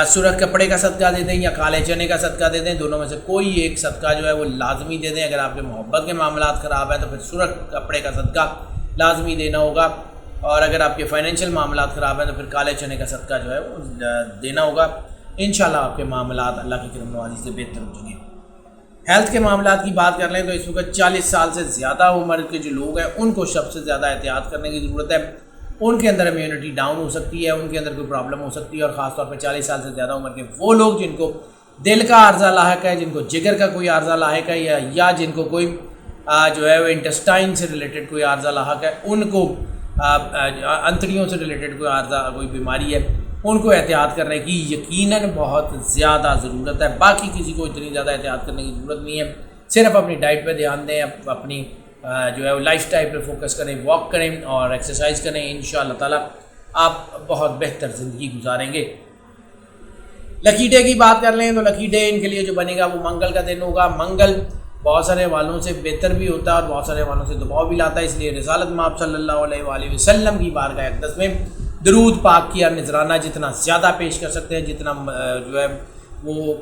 سرخ کپڑے کا صدقہ دے دیں یا کالے چنے کا صدقہ دے دیں، دونوں میں سے کوئی ایک صدقہ جو ہے وہ لازمی دے دیں۔ اگر آپ کے محبت کے معاملات خراب ہیں تو پھر سرخ کپڑے کا صدقہ لازمی دینا ہوگا، اور اگر آپ کے فائنینشیل معاملات خراب ہیں تو پھر کالے چنے کا صدقہ جو ہے وہ دینا ہوگا۔ انشاءاللہ آپ کے معاملات اللہ کی کرم نوازی سے بہتر ہو جائیں گے۔ ہیلتھ کے معاملات کی بات کر لیں تو اس وقت 40 سال سے زیادہ عمر کے جو لوگ ہیں ان کو سب سے زیادہ احتیاط کرنے کی ضرورت ہے۔ ان کے اندر امیونٹی ڈاؤن ہو سکتی ہے، ان کے اندر کوئی پرابلم ہو سکتی ہے، اور خاص طور پہ 40 سال سے زیادہ عمر کے وہ لوگ جن کو دل کا عارضہ لاحق ہے، جن کو جگر کا کوئی عارضہ لاحق ہے، یا جن کو کوئی جو ہے وہ انٹسٹائن سے ریلیٹڈ کوئی عارضہ لاحق ہے، ان کو انتڑیوں سے ریلیٹڈ کوئی عارضہ کوئی بیماری ہے، ان کو احتیاط کرنے کی یقیناً بہت زیادہ ضرورت ہے۔ باقی کسی کو اتنی زیادہ احتیاط کرنے کی ضرورت نہیں ہے۔ صرف اپنی ڈائٹ پہ دھیان دیں، اپنی جو ہے وہ لائف سٹائل پہ فوکس کریں، واک کریں اور ایکسرسائز کریں، انشاءاللہ تعالیٰ آپ بہت بہتر زندگی گزاریں گے۔ لکی ڈے کی بات کر لیں تو لکی ڈے ان کے لیے جو بنے گا وہ منگل کا دن ہوگا۔ منگل بہت سارے حوالوں سے بہتر بھی ہوتا ہے اور بہت سارے حوالوں سے دباؤ بھی لاتا ہے، اس لیے رسالت مآب صلی اللہ علیہ وآلہ وسلم کی بارگاہ اقدس میں درود پاک کیا نذرانہ جتنا زیادہ پیش کر سکتے ہیں، جتنا جو ہے وہ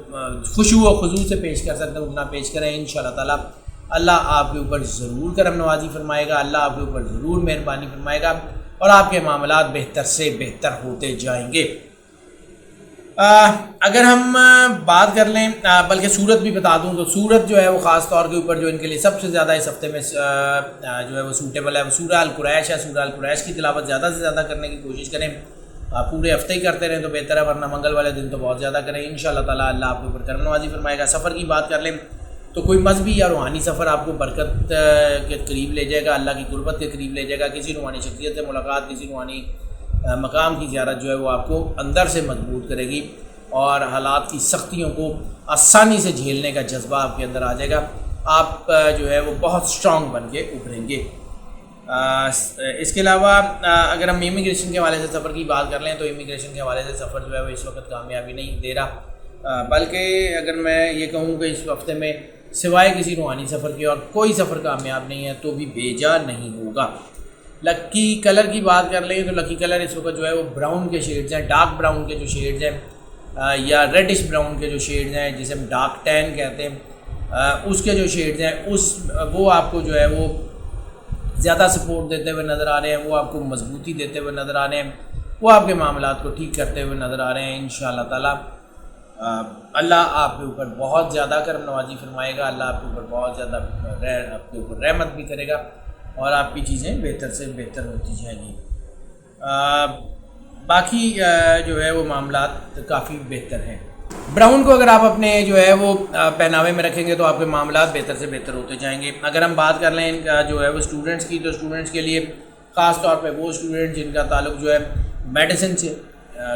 خشوع و خضوع سے پیش کر سکتے ہیں اتنا پیش کریں، انشاءاللہ تعالیٰ اللہ آپ کے اوپر ضرور کرم نوازی فرمائے گا، اللہ آپ کے اوپر ضرور مہربانی فرمائے گا اور آپ کے معاملات بہتر سے بہتر ہوتے جائیں گے۔ اگر ہم بات کر لیں بلکہ سورت بھی بتا دوں تو سورت جو ہے وہ خاص طور کے اوپر جو ان کے لیے سب سے زیادہ اس ہفتے میں جو ہے وہ سوٹیبل ہے وہ سورہ القریش ہے۔ سورہ القریش کی تلاوت زیادہ سے زیادہ کرنے کی کوشش کریں، پورے ہفتے ہی کرتے رہیں تو بہتر ہے، ورنہ منگل والے دن تو بہت زیادہ کریں، انشاءاللہ تعالیٰ اللہ آپ کے اوپر کرم نوازی فرمائے گا۔ سفر کی بات کر لیں تو کوئی مذہبی یا روحانی سفر آپ کو برکت کے قریب لے جائے گا، اللہ کی قربت کے قریب لے جائے گا۔ کسی روحانی شخصیت سے ملاقات، کسی روحانی مقام کی زیارت جو ہے وہ آپ کو اندر سے مضبوط کرے گی اور حالات کی سختیوں کو آسانی سے جھیلنے کا جذبہ آپ کے اندر آ جائے گا۔ آپ جو ہے وہ بہت اسٹرانگ بن کے ابھریں گے۔ اس کے علاوہ اگر ہم امیگریشن کے حوالے سے سفر کی بات کر لیں تو امیگریشن کے حوالے سے سفر جو ہے وہ اس وقت کامیابی نہیں دے رہا، بلکہ اگر میں یہ کہوں کہ اس ہفتے میں سوائے کسی روحانی سفر کے اور کوئی سفر کامیاب نہیں ہے تو بھی بھیجا نہیں ہوگا۔ لکی کلر کی بات کر لیں تو لکی کلر اس وقت جو ہے وہ براؤن کے شیڈز ہیں، ڈارک براؤن کے جو شیڈز ہیں یا ریڈش براؤن کے جو شیڈز ہیں جسے ہم ڈارک ٹین کہتے ہیں، اس کے جو شیڈز ہیں وہ آپ کو جو ہے وہ زیادہ سپورٹ دیتے ہوئے نظر آ رہے ہیں، وہ آپ کو مضبوطی دیتے ہوئے نظر آ رہے ہیں، وہ آپ کے معاملات کو ٹھیک کرتے ہوئے نظر آ رہے ہیں۔ انشاءاللہ تعالیٰ اللہ آپ کے اوپر بہت زیادہ کرم نوازی فرمائے گا، اللہ آپ کے اوپر بہت زیادہ آپ کے اوپر رحمت بھی کرے گا اور آپ کی چیزیں بہتر سے بہتر ہوتی جائیں گی۔ باقی جو ہے وہ معاملات کافی بہتر ہیں۔ براؤن کو اگر آپ اپنے جو ہے وہ پہناوے میں رکھیں گے تو آپ کے معاملات بہتر سے بہتر ہوتے جائیں گے۔ اگر ہم بات کر لیں ان کا جو ہے وہ اسٹوڈنٹس کی تو اسٹوڈنٹس کے لیے خاص طور پہ وہ اسٹوڈنٹ جن کا تعلق جو ہے میڈیسن سے،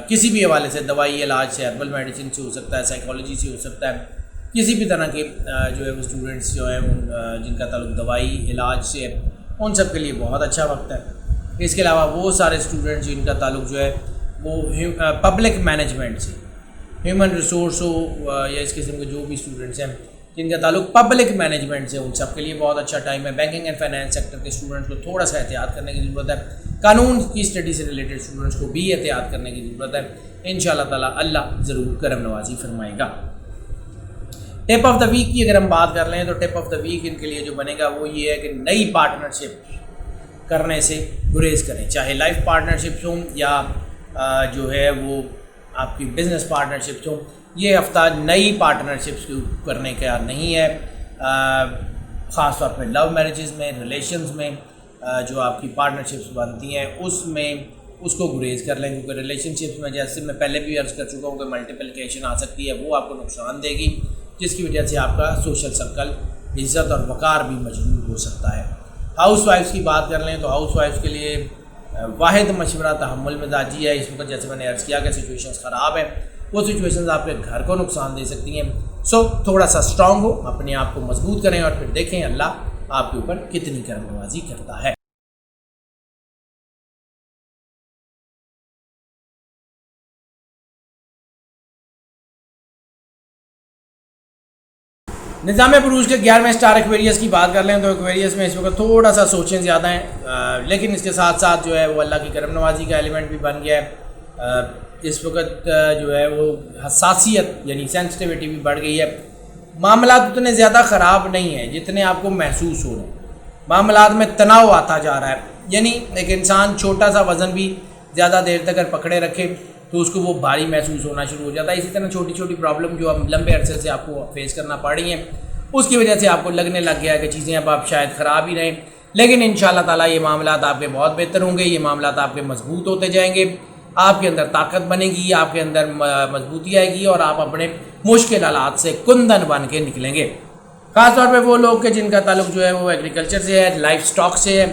کسی بھی حوالے سے، دوائی علاج سے، ہربل میڈیسن سے ہو سکتا ہے، سائیکالوجی سے ہو سکتا ہے، کسی بھی طرح کے جو ہے وہ اسٹوڈنٹس جو ہیں جن کا تعلق دوائی علاج سے ہے، ان سب کے لیے بہت اچھا وقت ہے۔ اس کے علاوہ وہ سارے اسٹوڈنٹس جن کا تعلق جو ہے وہ پبلک مینجمنٹ سے، ہیومن ریسورس ہو یا اس قسم کے جو بھی اسٹوڈنٹس ہیں جن کا تعلق پبلک مینجمنٹ سے، ان سب کے لیے بہت اچھا ٹائم ہے۔ بینکنگ اینڈ فائنانس سیکٹر کے اسٹوڈنٹس کو تھوڑا سا احتیاط کرنے کی ضرورت ہے، قانون کی اسٹڈی سے ریلیٹڈ اسٹوڈنٹس کو بھی احتیاط کرنے کی ضرورت ہے۔ انشاءاللہ تعالیٰ اللہ ضرور کرم نوازی فرمائے گا۔ ٹپ آف دا ویک کی اگر ہم بات کر لیں تو ٹپ آف دا ویک ان کے لیے جو بنے گا وہ یہ ہے کہ نئی پارٹنرشپ کرنے سے گریز کریں، چاہے لائف پارٹنرشپس ہوں یا جو ہے وہ آپ کی بزنس پارٹنرشپس ہوں۔ یہ ہفتہ نئی پارٹنرشپس کرنے کا نہیں ہے، خاص طور پہ لو میرجز میں، ریلیشنز میں جو آپ کی پارٹنرشپس بنتی ہیں اس کو گریز کر لیں، کیونکہ ریلیشن شپس میں جیسے میں پہلے بھی عرض کر چکا ہوں کہ ملٹیپلیکیشن آ سکتی ہے، وہ آپ کو نقصان دے گی، جس کی وجہ سے آپ کا سوشل سرکل، عزت اور وقار بھی مجروح ہو سکتا ہے۔ ہاؤس وائفس کی بات کر لیں تو ہاؤس وائفس کے لیے واحد مشورہ تحمل مزاجی ہے۔ اس وقت جیسے میں نے عرض کیا کہ سچویشنز خراب ہیں، وہ سچویشنز آپ کے گھر کو نقصان دے سکتی ہیں، سو تھوڑا سا اسٹرانگ ہو، اپنے آپ کو مضبوط کریں اور پھر دیکھیں اللہ آپ کے اوپر کتنی کرم نوازی کرتا ہے۔ نظام بروج کے 11ویں سٹار ایکویریس کی بات کر لیں تو ایکویریس میں اس وقت تھوڑا سا سوچیں زیادہ ہیں، لیکن اس کے ساتھ ساتھ جو ہے وہ اللہ کی کرم نوازی کا ایلیمنٹ بھی بن گیا ہے۔ اس وقت جو ہے وہ حساسیت یعنی سینسٹیوٹی بھی بڑھ گئی ہے۔ معاملات اتنے زیادہ خراب نہیں ہیں جتنے آپ کو محسوس ہو رہے ہیں، معاملات میں تناؤ آتا جا رہا ہے، یعنی ایک انسان چھوٹا سا وزن بھی زیادہ دیر تک اگر پکڑے رکھے تو اس کو وہ بھاری محسوس ہونا شروع ہو جاتا ہے۔ اسی طرح چھوٹی چھوٹی پرابلم جو اب لمبے عرصے سے آپ کو فیس کرنا پڑ رہی ہیں، اس کی وجہ سے آپ کو لگنے لگ گیا ہے کہ چیزیں اب آپ شاید خراب ہی رہیں، لیکن انشاءاللہ تعالیٰ یہ معاملات آپ کے بہت بہتر ہوں گے، یہ معاملات آپ کے مضبوط ہوتے جائیں گے، آپ کے اندر طاقت بنے گی، آپ کے اندر مضبوطی آئے گی اور آپ اپنے مشکل حالات سے کندن بن کے نکلیں گے۔ خاص طور پہ وہ لوگ کہ جن کا تعلق جو ہے وہ ایگریکلچر سے ہے، لائف سٹاک سے ہے،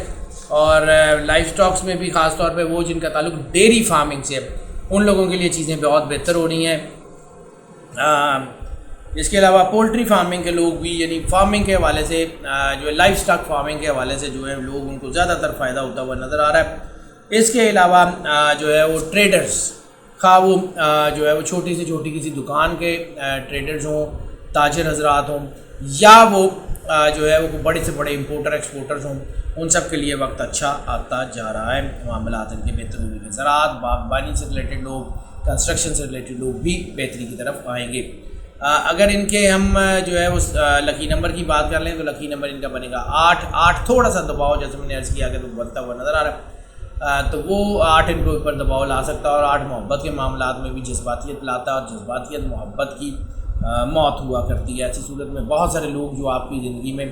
اور لائف سٹاکس میں بھی خاص طور پہ وہ جن کا تعلق ڈیری فارمنگ سے ہے، ان لوگوں کے لیے چیزیں بہت بہتر ہو رہی ہیں۔ اس کے علاوہ پولٹری فارمنگ کے لوگ بھی، یعنی فارمنگ کے حوالے سے جو ہے لائف سٹاک فارمنگ کے حوالے سے جو ہے لوگ ان کو زیادہ تر فائدہ ہوتا ہوا نظر آ رہا ہے۔ اس کے علاوہ جو ہے وہ ٹریڈرز، خواہ وہ جو ہے وہ چھوٹی سے چھوٹی کسی دکان کے ٹریڈرز ہوں، تاجر حضرات ہوں، یا وہ جو ہے وہ بڑے سے بڑے امپورٹر ایکسپورٹرز ہوں، ان سب کے لیے وقت اچھا آتا جا رہا ہے، معاملات ان کے بہتر ہونے کے، زراعت، باغبانی سے ریلیٹڈ لوگ، کنسٹرکشن سے ریلیٹڈ لوگ بھی بہتری کی طرف آئیں گے۔ اگر ان کے ہم جو ہے اس لکی نمبر کی بات کر لیں تو لکی نمبر ان کا بنے گا 8۔ تھوڑا سا دباؤ جیسے میں نے عرض کیا کہ تو بنتا ہوا نظر آ رہا ہے، تو وہ 8 ان کے اوپر دباؤ لا سکتا ہے، اور 8 محبت کے معاملات میں بھی جذباتیت لاتا ہے، اور جذباتیت محبت کی موت ہوا کرتی ہے۔ ایسی صورت میں بہت سارے لوگ جو آپ کی زندگی میں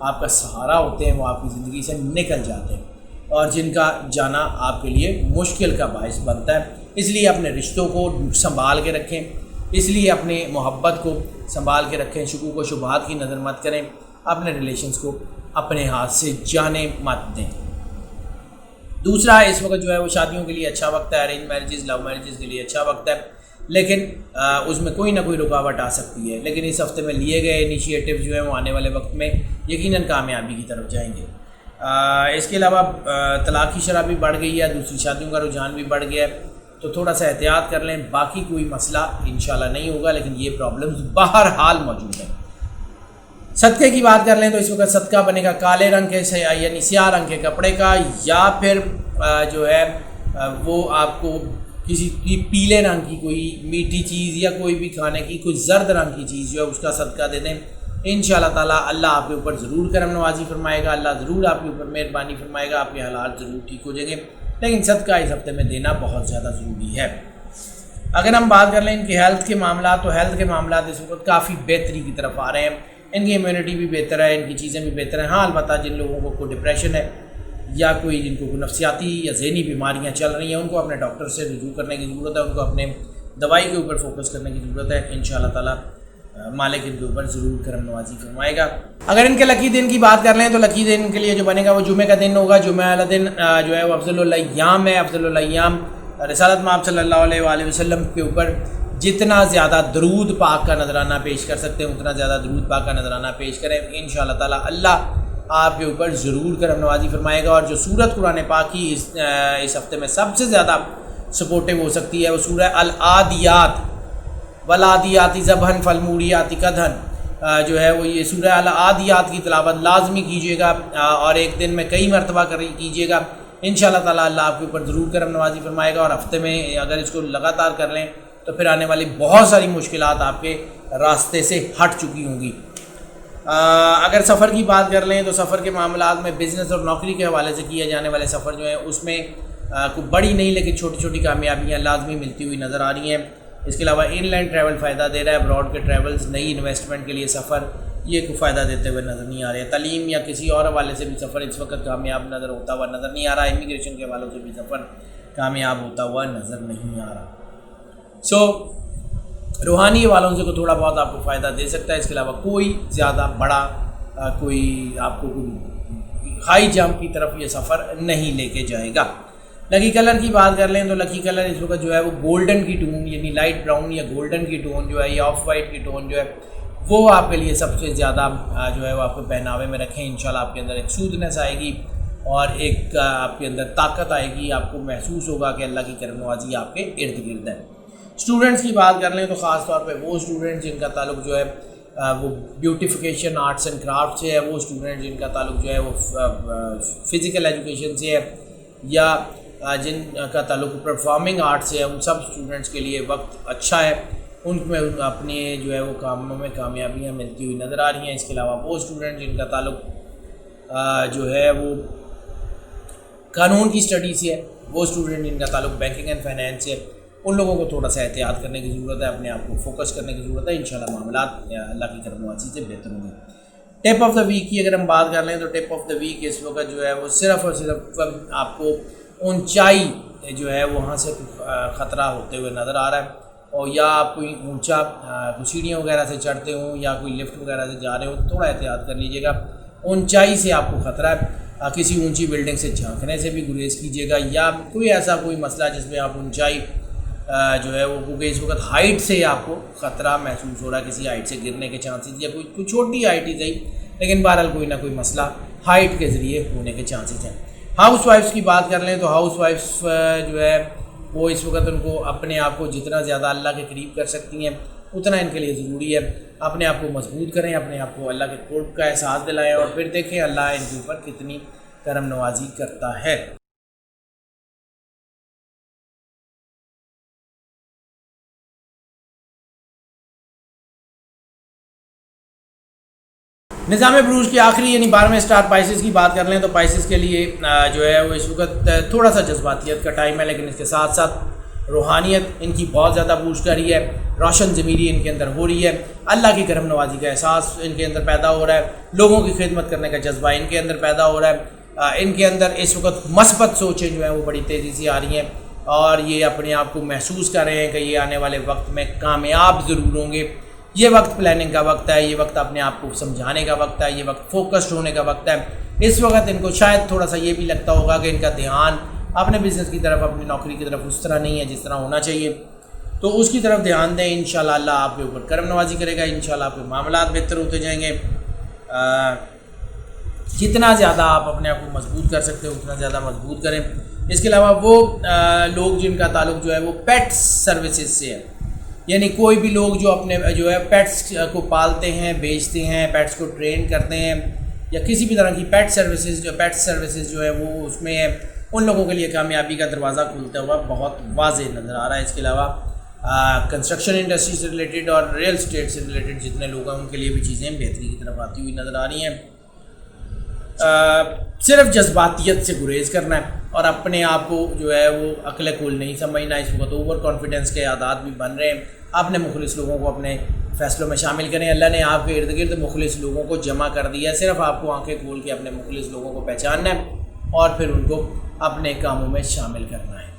آپ کا سہارا ہوتے ہیں وہ آپ کی زندگی سے نکل جاتے ہیں، اور جن کا جانا آپ کے لیے مشکل کا باعث بنتا ہے۔ اس لیے اپنے رشتوں کو سنبھال کے رکھیں، اس لیے اپنے محبت کو سنبھال کے رکھیں، شکوک و شبہات کی نظر مت کریں، اپنے ریلیشنز کو اپنے ہاتھ سے جانے مت دیں۔ دوسرا، اس وقت جو ہے وہ شادیوں کے لیے اچھا وقت ہے، ارینج میرجز، لو میرجز کے لیے اچھا وقت ہے، لیکن اس میں کوئی نہ کوئی رکاوٹ آ سکتی ہے، لیکن اس ہفتے میں لیے گئے انیشیٹو جو ہیں وہ آنے والے وقت میں یقیناً کامیابی کی طرف جائیں گے۔ اس کے علاوہ طلاق کی شرح بھی بڑھ گئی ہے، دوسری شادیوں کا رجحان بھی بڑھ گیا ہے، تو تھوڑا سا احتیاط کر لیں، باقی کوئی مسئلہ انشاءاللہ نہیں ہوگا، لیکن یہ پرابلمز بہرحال موجود ہیں۔ صدقے کی بات کر لیں تو اس وقت صدقہ بنے گا کالے رنگ کے یعنی سیاہ رنگ کے کپڑے کا، یا پھر جو ہے وہ آپ کو کسی پیلے رنگ کی کوئی میٹھی چیز یا کوئی بھی کھانے کی کوئی زرد رنگ کی چیز جو ہے اس کا صدقہ دے دیں، انشاءاللہ تعالیٰ اللہ آپ کے اوپر ضرور کرم نوازی فرمائے گا، اللہ ضرور آپ کے اوپر مہربانی فرمائے گا، آپ کے حالات ضرور ٹھیک ہو جائیں گے، لیکن صدقہ اس ہفتے میں دینا بہت زیادہ ضروری ہے۔ اگر ہم بات کر لیں ان کے ہیلتھ کے معاملات، تو ہیلتھ کے معاملات اس وقت کافی بہتری کی طرف آ رہے ہیں، ان کی امیونٹی بھی بہتر ہے، ان کی چیزیں بھی بہتر ہیں۔ ہاں البتہ جن لوگوں کو کوئی ڈپریشن ہے یا کوئی جن کو نفسیاتی یا ذہنی بیماریاں چل رہی ہیں، ان کو اپنے ڈاکٹر سے رجوع کرنے کی ضرورت ہے، ان کو اپنے دوائی کے اوپر فوکس کرنے کی ضرورت ہے۔ انشاءاللہ تعالیٰ مالک ان کے اوپر ضرور کرم نوازی فرمائے گا۔ اگر ان کے لکی دن کی بات کر لیں تو لکی دن کے لیے جو بنے گا وہ جمعہ کا دن ہوگا۔ جمعہ والا دن جو ہے وہ افضل الايام ہے۔ افضل الايام رسالت مآب صلی اللہ علیہ وآلہ وسلم کے اوپر جتنا زیادہ درود پاک کا نذرانہ پیش کر سکتے ہیں اتنا زیادہ درود پاک کا نذرانہ پیش کریں، انشاءاللہ تعالی اللہ آپ کے اوپر ضرور کرم نوازی فرمائے گا۔ اور جو سورت قرآن پاک کی اس ہفتے میں سب سے زیادہ سپورٹیو ہو سکتی ہے وہ سورہ العادیات، والعادیات ضبحا فالموریات قدحا، جو ہے وہ یہ سورہ العادیات کی تلاوت لازمی کیجیے گا اور ایک دن میں کئی مرتبہ کیجیے گا، انشاءاللہ تعالی اللہ آپ کے اوپر ضرور کرم نوازی فرمائے گا۔ اور ہفتے میں اگر اس کو لگاتار کر لیں تو پھر آنے والی بہت ساری مشکلات آپ کے راستے سے ہٹ چکی ہوں گی۔ اگر سفر کی بات کر لیں تو سفر کے معاملات میں بزنس اور نوکری کے حوالے سے کیے جانے والے سفر جو ہیں اس میں کوئی بڑی نہیں لیکن چھوٹی چھوٹی کامیابیاں لازمی ملتی ہوئی نظر آ رہی ہیں۔ اس کے علاوہ ان لائن ٹریول فائدہ دے رہا ہے، ابراڈ کے ٹریولز، نئی انویسٹمنٹ کے لیے سفر، یہ کوئی فائدہ دیتے ہوئے نظر نہیں آ رہے۔ تعلیم یا کسی اور حوالے سے بھی سفر اس وقت کامیاب نظر ہوتا ہوا نظر نہیں آ رہا۔ امیگریشن کے حوالوں سے بھی سفر کامیاب ہوتا ہوا نظر نہیں آ رہا۔ روحانی والوں سے کو تھوڑا بہت آپ کو فائدہ دے سکتا ہے، اس کے علاوہ کوئی زیادہ بڑا کوئی آپ کو کوئی ہائی جمپ کی طرف یہ سفر نہیں لے کے جائے گا۔ لکی کلر کی بات کر لیں تو لکی کلر اس وقت جو ہے وہ گولڈن کی ٹون، یعنی لائٹ براؤن یا گولڈن کی ٹون جو ہے یا آف وائٹ کی ٹون جو ہے وہ آپ کے لیے سب سے زیادہ جو ہے وہ آپ کو پہناوے میں رکھیں، انشاءاللہ آپ کے اندر ایک سودنس آئے گی اور ایک آپ کے اندر طاقت آئے گی، آپ کو محسوس ہوگا کہ اللہ کی کرم نوازی آپ کے ارد گرد ہے۔ اسٹوڈنٹس کی بات کر لیں تو خاص طور پہ وہ اسٹوڈنٹ جن کا تعلق جو ہے وہ بیوٹیفیکیشن آرٹس اینڈ کرافٹ سے ہے، وہ اسٹوڈنٹ جن کا تعلق جو ہے وہ فزیکل ایجوکیشن سے ہے یا جن کا تعلق پرفارمنگ آرٹ سے ہے، ان سب اسٹوڈنٹس کے لیے وقت اچھا ہے، ان میں اپنے جو ہے وہ کاموں میں کامیابیاں ملتی ہوئی نظر آ رہی ہیں۔ اس کے علاوہ وہ اسٹوڈنٹ جن کا تعلق جو ہے وہ قانون کی اسٹڈی سے ہے، وہ اسٹوڈنٹ جن کا تعلق بینکنگ اینڈ فائنینس سے ہے، ان لوگوں کو تھوڑا سا احتیاط کرنے کی ضرورت ہے، اپنے آپ کو فوکس کرنے کی ضرورت ہے، انشاءاللہ معاملات اللہ کی کرم نوازی سے بہتر ہوں گے۔ ٹپ آف دا ویک کی اگر ہم بات کر لیں تو ٹپ آف دا ویک اس وقت جو ہے وہ صرف اور صرف آپ کو اونچائی جو ہے وہاں سے خطرہ ہوتے ہوئے نظر آ رہا ہے، اور یا آپ کوئی اونچا سیڑھیاں وغیرہ سے چڑھتے ہوں یا کوئی لفٹ وغیرہ سے جا رہے ہو، تھوڑا احتیاط کر لیجیے گا، اونچائی سے آپ کو خطرہ ہے، کسی اونچی بلڈنگ سے جھانکنے سے بھی گریز کیجیے گا، یا کوئی ایسا کوئی مسئلہ جس میں آپ اونچائی جو ہے وہ کیونکہ اس وقت ہائٹ سے آپ کو خطرہ محسوس ہو رہا ہے، کسی ہائٹ سے گرنے کے چانسز یا کوئی چھوٹی ہائٹ ہی صحیح لیکن بہرحال کوئی نہ کوئی مسئلہ ہائٹ کے ذریعے ہونے کے چانسز ہیں۔ ہاؤس وائفس کی بات کر لیں تو ہاؤس وائفس جو ہے وہ اس وقت ان کو اپنے آپ کو جتنا زیادہ اللہ کے قریب کر سکتی ہیں اتنا ان کے لیے ضروری ہے، اپنے آپ کو مضبوط کریں، اپنے آپ کو اللہ کے قرب کا احساس دلائیں اور پھر دیکھیں اللہ ان کے اوپر کتنی کرم نوازی کرتا ہے۔ نظام بروج کی آخری یعنی 12ویں اسٹار پائسز کی بات کر لیں تو پائسز کے لیے جو ہے وہ اس وقت تھوڑا سا جذباتیت کا ٹائم ہے، لیکن اس کے ساتھ ساتھ روحانیت ان کی بہت زیادہ بوسٹ کر رہی ہے، روشن ضمیری ان کے اندر ہو رہی ہے، اللہ کی کرم نوازی کا احساس ان کے اندر پیدا ہو رہا ہے، لوگوں کی خدمت کرنے کا جذبہ ان کے اندر پیدا ہو رہا ہے، ان کے اندر اس وقت مثبت سوچیں جو ہیں وہ بڑی تیزی سے آ رہی ہیں اور یہ اپنے آپ کو محسوس کر رہے ہیں کہ یہ آنے والے وقت میں کامیاب ضرور ہوں گے۔ یہ وقت پلاننگ کا وقت ہے، یہ وقت اپنے آپ کو سمجھانے کا وقت ہے، یہ وقت فوکسڈ ہونے کا وقت ہے۔ اس وقت ان کو شاید تھوڑا سا یہ بھی لگتا ہوگا کہ ان کا دھیان اپنے بزنس کی طرف، اپنی نوکری کی طرف اس طرح نہیں ہے جس طرح ہونا چاہیے، تو اس کی طرف دھیان دیں، انشاءاللہ اللہ آپ کے اوپر کرم نوازی کرے گا، انشاءاللہ آپ کے معاملات بہتر ہوتے جائیں گے۔ جتنا زیادہ آپ اپنے آپ کو مضبوط کر سکتے ہو اتنا زیادہ مضبوط کریں۔ اس کے علاوہ وہ لوگ جن کا تعلق جو ہے وہ پیٹس سروسز سے ہے، یعنی کوئی بھی لوگ جو اپنے جو ہے پیٹس کو پالتے ہیں، بیچتے ہیں، پیٹس کو ٹرین کرتے ہیں یا کسی بھی طرح کی پیٹ سروسز جو ہے وہ اس میں ہے، ان لوگوں کے لیے کامیابی کا دروازہ کھلتا ہوا بہت واضح نظر آ رہا ہے۔ اس کے علاوہ کنسٹرکشن انڈسٹری سے ریلیٹڈ اور ریئل اسٹیٹ سے ریلیٹڈ جتنے لوگ ہیں ان کے لیے بھی چیزیں بہتری کی طرف آتی ہوئی نظر آ رہی ہیں۔ صرف جذباتیت سے گریز کرنا ہے اور اپنے آپ کو جو ہے وہ عقل کل نہیں سمجھنا۔ اس وقت اوور کانفیڈنس کے عادات بھی بن رہے ہیں، اپنے مخلص لوگوں کو اپنے فیصلوں میں شامل کریں۔ اللہ نے آپ کے ارد گرد مخلص لوگوں کو جمع کر دیا ہے، صرف آپ کو آنکھیں کھول کے اپنے مخلص لوگوں کو پہچاننا ہے اور پھر ان کو اپنے کاموں میں شامل کرنا ہے۔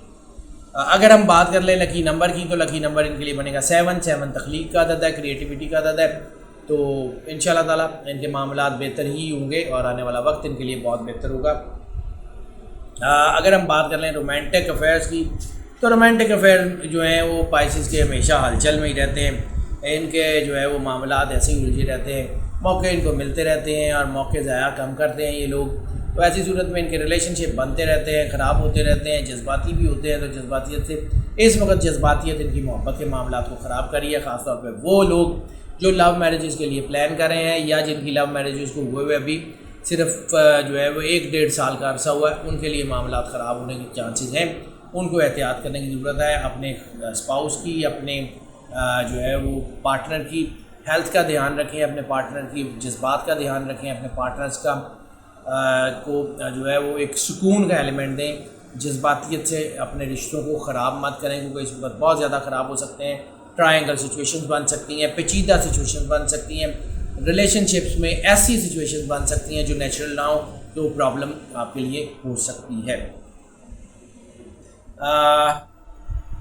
اگر ہم بات کر لیں لکی نمبر کی تو لکی نمبر ان کے لیے بنے گا 7 تخلیق کا عدد ہے، کریٹیوٹی کا عدد ہے، تو انشاءاللہ تعالیٰ ان کے معاملات بہتر ہی ہوں گے اور آنے والا وقت ان کے لیے بہت بہتر ہوگا۔ اگر ہم بات کر لیں رومانٹک افیئرس کی تو رومانٹک افیئر جو ہیں وہ پائسز کے ہمیشہ ہلچل میں ہی رہتے ہیں، ان کے جو ہے وہ معاملات ایسے ہی الجھے رہتے ہیں، موقع ان کو ملتے رہتے ہیں اور موقع ضائع کم کرتے ہیں یہ لوگ، تو ایسی صورت میں ان کے ریلیشن شپ بنتے رہتے ہیں، خراب ہوتے رہتے ہیں، جذباتی بھی ہوتے ہیں، تو جذباتیت سے اس وقت جذباتیت ان کی محبت کے معاملات کو خراب کری ہے، خاص طور پہ وہ لوگ جو لو میرجز کے لیے پلان کر رہے ہیں یا جن کی لو میرجز کو ہوئے ہوئے ابھی صرف جو ہے وہ 1-1.5 سال کا عرصہ ہوا ہے، ان کے لیے معاملات خراب ہونے کے چانسز ہیں، ان کو احتیاط کرنے کی ضرورت ہے، اپنے اسپاؤس کی، اپنے جو ہے وہ پارٹنر کی ہیلتھ کا دھیان رکھیں، اپنے پارٹنر کی جذبات کا دھیان رکھیں، اپنے پارٹنرز کا کو جو ہے وہ ایک سکون کا ایلیمنٹ دیں، جذباتیت سے اپنے رشتوں کو خراب مت کریں کیونکہ اس وقت بہت زیادہ خراب ہو سکتے ہیں، ٹرائنگل سچویشنز بن سکتی ہیں، پیچیدہ سچویشن بن سکتی ہیں، ریلیشن شپس میں ایسی سچویشنز بن سکتی ہیں جو نیچرل نہ ہو، تو پرابلم آپ کے لیے ہو سکتی ہے۔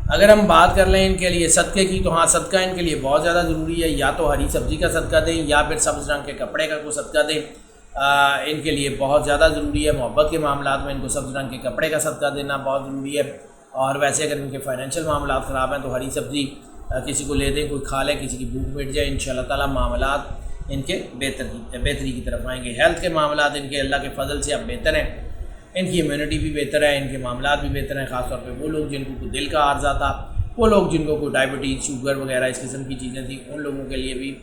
اگر ہم بات کر لیں ان کے لیے صدقے کی تو ہاں صدقہ ان کے لیے بہت زیادہ ضروری ہے، یا تو ہری سبزی کا صدقہ دیں یا پھر سبز رنگ کے کپڑے کا کوئی صدقہ دیں، ان کے لیے بہت زیادہ ضروری ہے، محبت کے معاملات میں ان کو سبز رنگ کے کپڑے کا صدقہ دینا بہت ضروری ہے، اور ویسے اگر ان کے فائنینشیل معاملات خراب ہیں تو ہری سبزی کسی کو لے دیں، کوئی کھا لے، کسی کی بھوک مٹ جائے، انشاءاللہ تعالیٰ معاملات ان کے بہتری کی طرف آئیں گے۔ ہیلتھ کے معاملات ان کے اللہ کے فضل سے اب بہتر ہیں، ان کی امیونٹی بھی بہتر ہے، ان کے معاملات بھی بہتر ہیں، خاص طور پہ وہ لوگ جن کو کوئی دل کا عارضہ تھا، وہ لوگ جن کو کوئی ڈائبٹیز، شوگر وغیرہ اس قسم کی چیزیں تھیں، ان لوگوں کے لیے بھی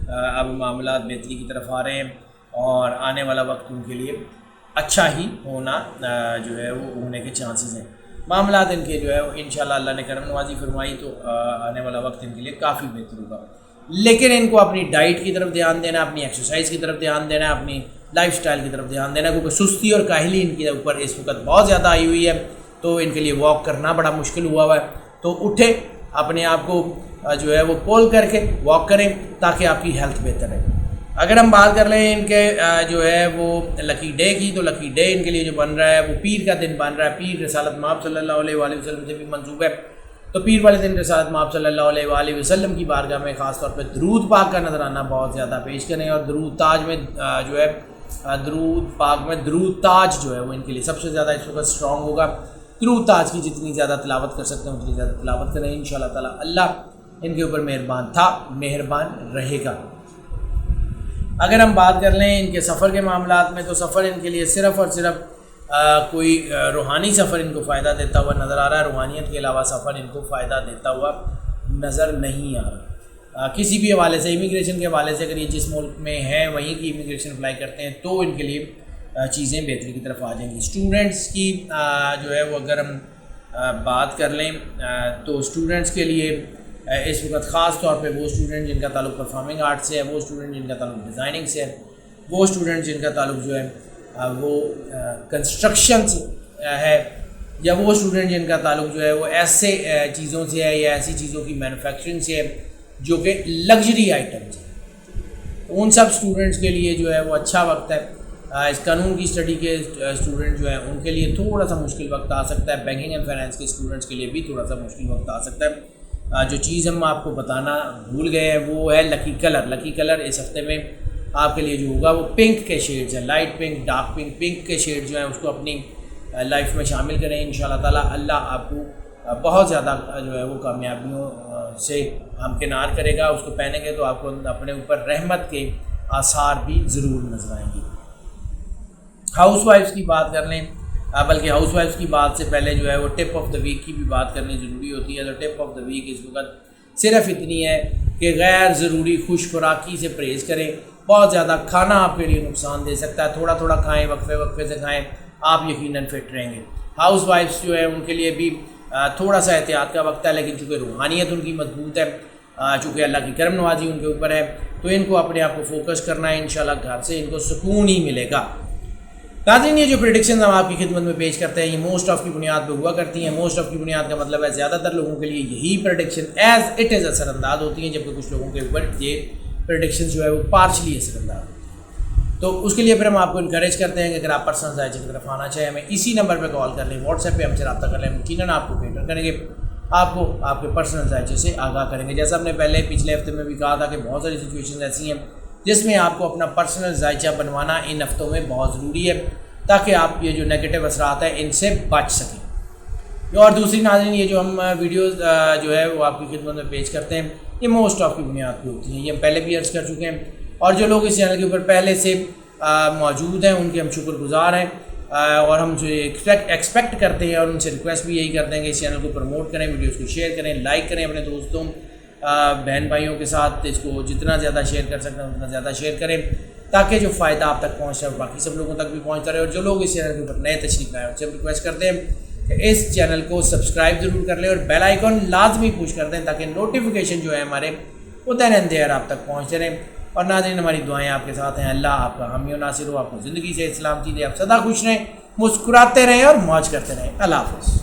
اب معاملات بہتری کی طرف آ رہے ہیں، اور آنے والا وقت ان کے لیے اچھا ہی ہونا جو ہے وہ ہونے کے چانسز ہیں۔ معاملات ان کے جو ہے وہ انشاءاللہ اللہ نے کرم نوازی فرمائی تو آنے والا وقت ان کے لیے کافی بہتر ہوگا، لیکن ان کو اپنی ڈائٹ کی طرف دھیان دینا، اپنی ایکسرسائز کی طرف دھیان دینا، اپنی لائف سٹائل کی طرف دھیان دینا، کیونکہ سستی اور کاہلی ان کے اوپر اس وقت بہت زیادہ آئی ہوئی ہے، تو ان کے لیے واک کرنا بڑا مشکل ہوا ہے، تو اٹھیں، اپنے آپ کو جو ہے وہ پول کر کے واک کریں تاکہ آپ کی ہیلتھ بہتر ہے۔ اگر ہم بات کر لیں ان کے جو ہے وہ لکی ڈے کی تو لکی ڈے ان کے لیے جو بن رہا ہے وہ پیر کا دن بن رہا ہے، پیر رسالت مآب صلی اللہ علیہ وآلہ وسلم سے بھی منسوب ہے، تو پیر والے دن رسالت مآب صلی اللہ علیہ وآلہ وسلم کی بارگاہ میں خاص طور پہ درود پاک کا نذرانہ بہت زیادہ پیش کریں، اور درود تاج میں جو ہے درود پاک میں درود تاج جو ہے وہ ان کے لیے سب سے زیادہ اس وقت اسٹرانگ ہوگا، درود تاج کی جتنی زیادہ تلاوت کر سکتے ہیں اتنی زیادہ تلاوت کریں، انشاءاللہ تعالیٰ اللہ ان کے اوپر مہربان تھا، مہربان رہے گا۔ اگر ہم بات کر لیں ان کے سفر کے معاملات میں تو سفر ان کے لیے صرف اور صرف کوئی روحانی سفر ان کو فائدہ دیتا ہوا نظر آ رہا ہے، روحانیت کے علاوہ سفر ان کو فائدہ دیتا ہوا نظر نہیں آ رہا۔ کسی بھی حوالے سے، امیگریشن کے حوالے سے، اگر یہ جس ملک میں ہیں وہیں کی امیگریشن اپلائی کرتے ہیں تو ان کے لیے چیزیں بہتری کی طرف آ جائیں گی۔ اسٹوڈنٹس کی جو ہے وہ اگر ہم بات کر لیں تو اسٹوڈنٹس کے لیے اس وقت خاص طور پہ وہ اسٹوڈنٹ جن کا تعلق پرفارمنگ آرٹ سے ہے، وہ اسٹوڈنٹ جن کا تعلق ڈیزائننگ سے ہے، وہ اسٹوڈنٹ جن کا تعلق جو ہے وہ کنسٹرکشن سے ہے، یا وہ اسٹوڈنٹ جن کا تعلق جو ہے وہ ایسے چیزوں سے ہے یا ایسی چیزوں کی مینوفیکچرنگ سے ہے جو کہ لگژری آئٹمز ہیں، ان سب اسٹوڈنٹس کے لیے جو ہے وہ اچھا وقت ہے۔ اس قانون کی اسٹڈی کے اسٹوڈنٹ جو ہیں ان کے لیے تھوڑا سا مشکل وقت آ سکتا ہے، بینکنگ اینڈ فائنینس کے اسٹوڈنٹس کے لیے بھی تھوڑا سا مشکل وقت آ سکتا ہے۔ جو چیز ہم آپ کو بتانا بھول گئے ہیں وہ ہے لکی کلر۔ لکی کلر اس ہفتے میں آپ کے لیے جو ہوگا وہ پنک کے شیڈز ہیں، light pink, dark pink, pink کے شیڈ جو ہیں اس کو اپنی لائف میں شامل کریں، انشاءاللہ تعالیٰ اللہ آپ کو بہت زیادہ جو ہے وہ کامیابیوں سے ہمکنار کرے گا۔ اس کو پہنیں گے تو آپ کو اپنے اوپر رحمت کے آثار بھی ضرور نظر آئیں گے۔ ہاؤس وائفس کی بات کر لیں، بلکہ ہاؤس وائفس کی بات سے پہلے جو ہے وہ ٹپ آف دا ویک کی بھی بات کرنی ضروری ہوتی ہے۔ تو ٹپ آف دا ویک اس وقت صرف اتنی ہے کہ غیر ضروری خوش خوراکی سے پرہیز کریں، بہت زیادہ کھانا آپ کے لیے نقصان دے سکتا ہے، تھوڑا تھوڑا کھائیں، وقفے وقفے سے کھائیں، آپ یقیناً فٹ رہیں گے۔ ہاؤس وائفس جو ہے ان کے لیے بھی تھوڑا سا احتیاط کا وقت ہے، لیکن چونکہ روحانیت ان کی مضبوط ہے، چونکہ اللہ کی کرم نوازی ان کے اوپر ہے، تو ان کو اپنے آپ کو فوکس کرنا ہے، انشاءاللہ گھر سے ان کو سکون ہی ملے گا۔ ناظرین، یہ جو پریڈکشنز ہم آپ کی خدمت میں پیش کرتے ہیں یہ موسٹ آف کی بنیاد پہ ہوا کرتی ہیں۔ موسٹ آف کی بنیاد کا مطلب ہے زیادہ تر لوگوں کے لیے یہی پریڈکشن ایز اٹ از اثر انداز ہوتی ہیں، جبکہ کچھ لوگوں کے اوپر یہ پریڈکشن جو ہے وہ پارشلی اثر انداز ہوتی ہیں۔ تو اس کے لیے پھر ہم آپ کو انکریج کرتے ہیں کہ اگر آپ پرسنل ذائچے کی طرف آنا چاہیں ہمیں اسی نمبر پہ کال کر لیں، واٹس ایپ پہ ہم سے رابطہ کر لیں، ہم یقیناً آپ کو بیٹر کریں گے، آپ کو آپ کے پرسنل ذائچے سے آگاہ کریں گے۔ جیسا ہم نے پچھلے ہفتے میں بھی کہا تھا کہ بہت ساری سچویشن ایسی ہیں جس میں آپ کو اپنا پرسنل ذائچہ بنوانا ان ہفتوں میں بہت ضروری ہے تاکہ آپ یہ جو نیگیٹو اثرات ہیں ان سے بچ سکیں۔ اور دوسری ناظرین، یہ جو ہم ویڈیوز جو ہے وہ آپ کی خدمت میں پیش کرتے ہیں یہ موسٹ آف کی بنیاد پہ ہوتی ہیں، یہ ہم پہلے بھی عرض کر چکے ہیں، اور جو لوگ اس چینل کے اوپر پہلے سے موجود ہیں ان کے ہم شکر گزار ہیں، اور ہم جو ایکسپیکٹ کرتے ہیں اور ان سے ریکویسٹ بھی یہی کرتے ہیں کہ اس چینل کو پروموٹ کریں، ویڈیوز کو شیئر کریں، لائک کریں اپنے دوستوں بہن بھائیوں کے ساتھ، اس کو جتنا زیادہ شیئر کر سکتے ہیں اتنا زیادہ شیئر کریں تاکہ جو فائدہ آپ تک پہنچ رہا ہے باقی سب لوگوں تک بھی پہنچتا رہے۔ اور جو لوگ اس چینل کے اوپر نئے تشریف لائے ان سے ہم ریکویسٹ کرتے ہیں کہ اس چینل کو سبسکرائب ضرور کر لیں اور بیل آئیکن لازمی پوش کر دیں تاکہ نوٹیفیکیشن جو ہے ہمارے وہ دین اینڈ دیئر آپ تک پہنچتے رہیں۔ اور ناظرین، ہماری دعائیں آپ کے ساتھ ہیں، اللہ آپ کا حامی و ناصر ہو، آپ کو زندگی سے سلامتی دے، آپ سدا خوش رہیں، مسکراتے رہیں اور موج کرتے رہیں۔ اللہ حافظ۔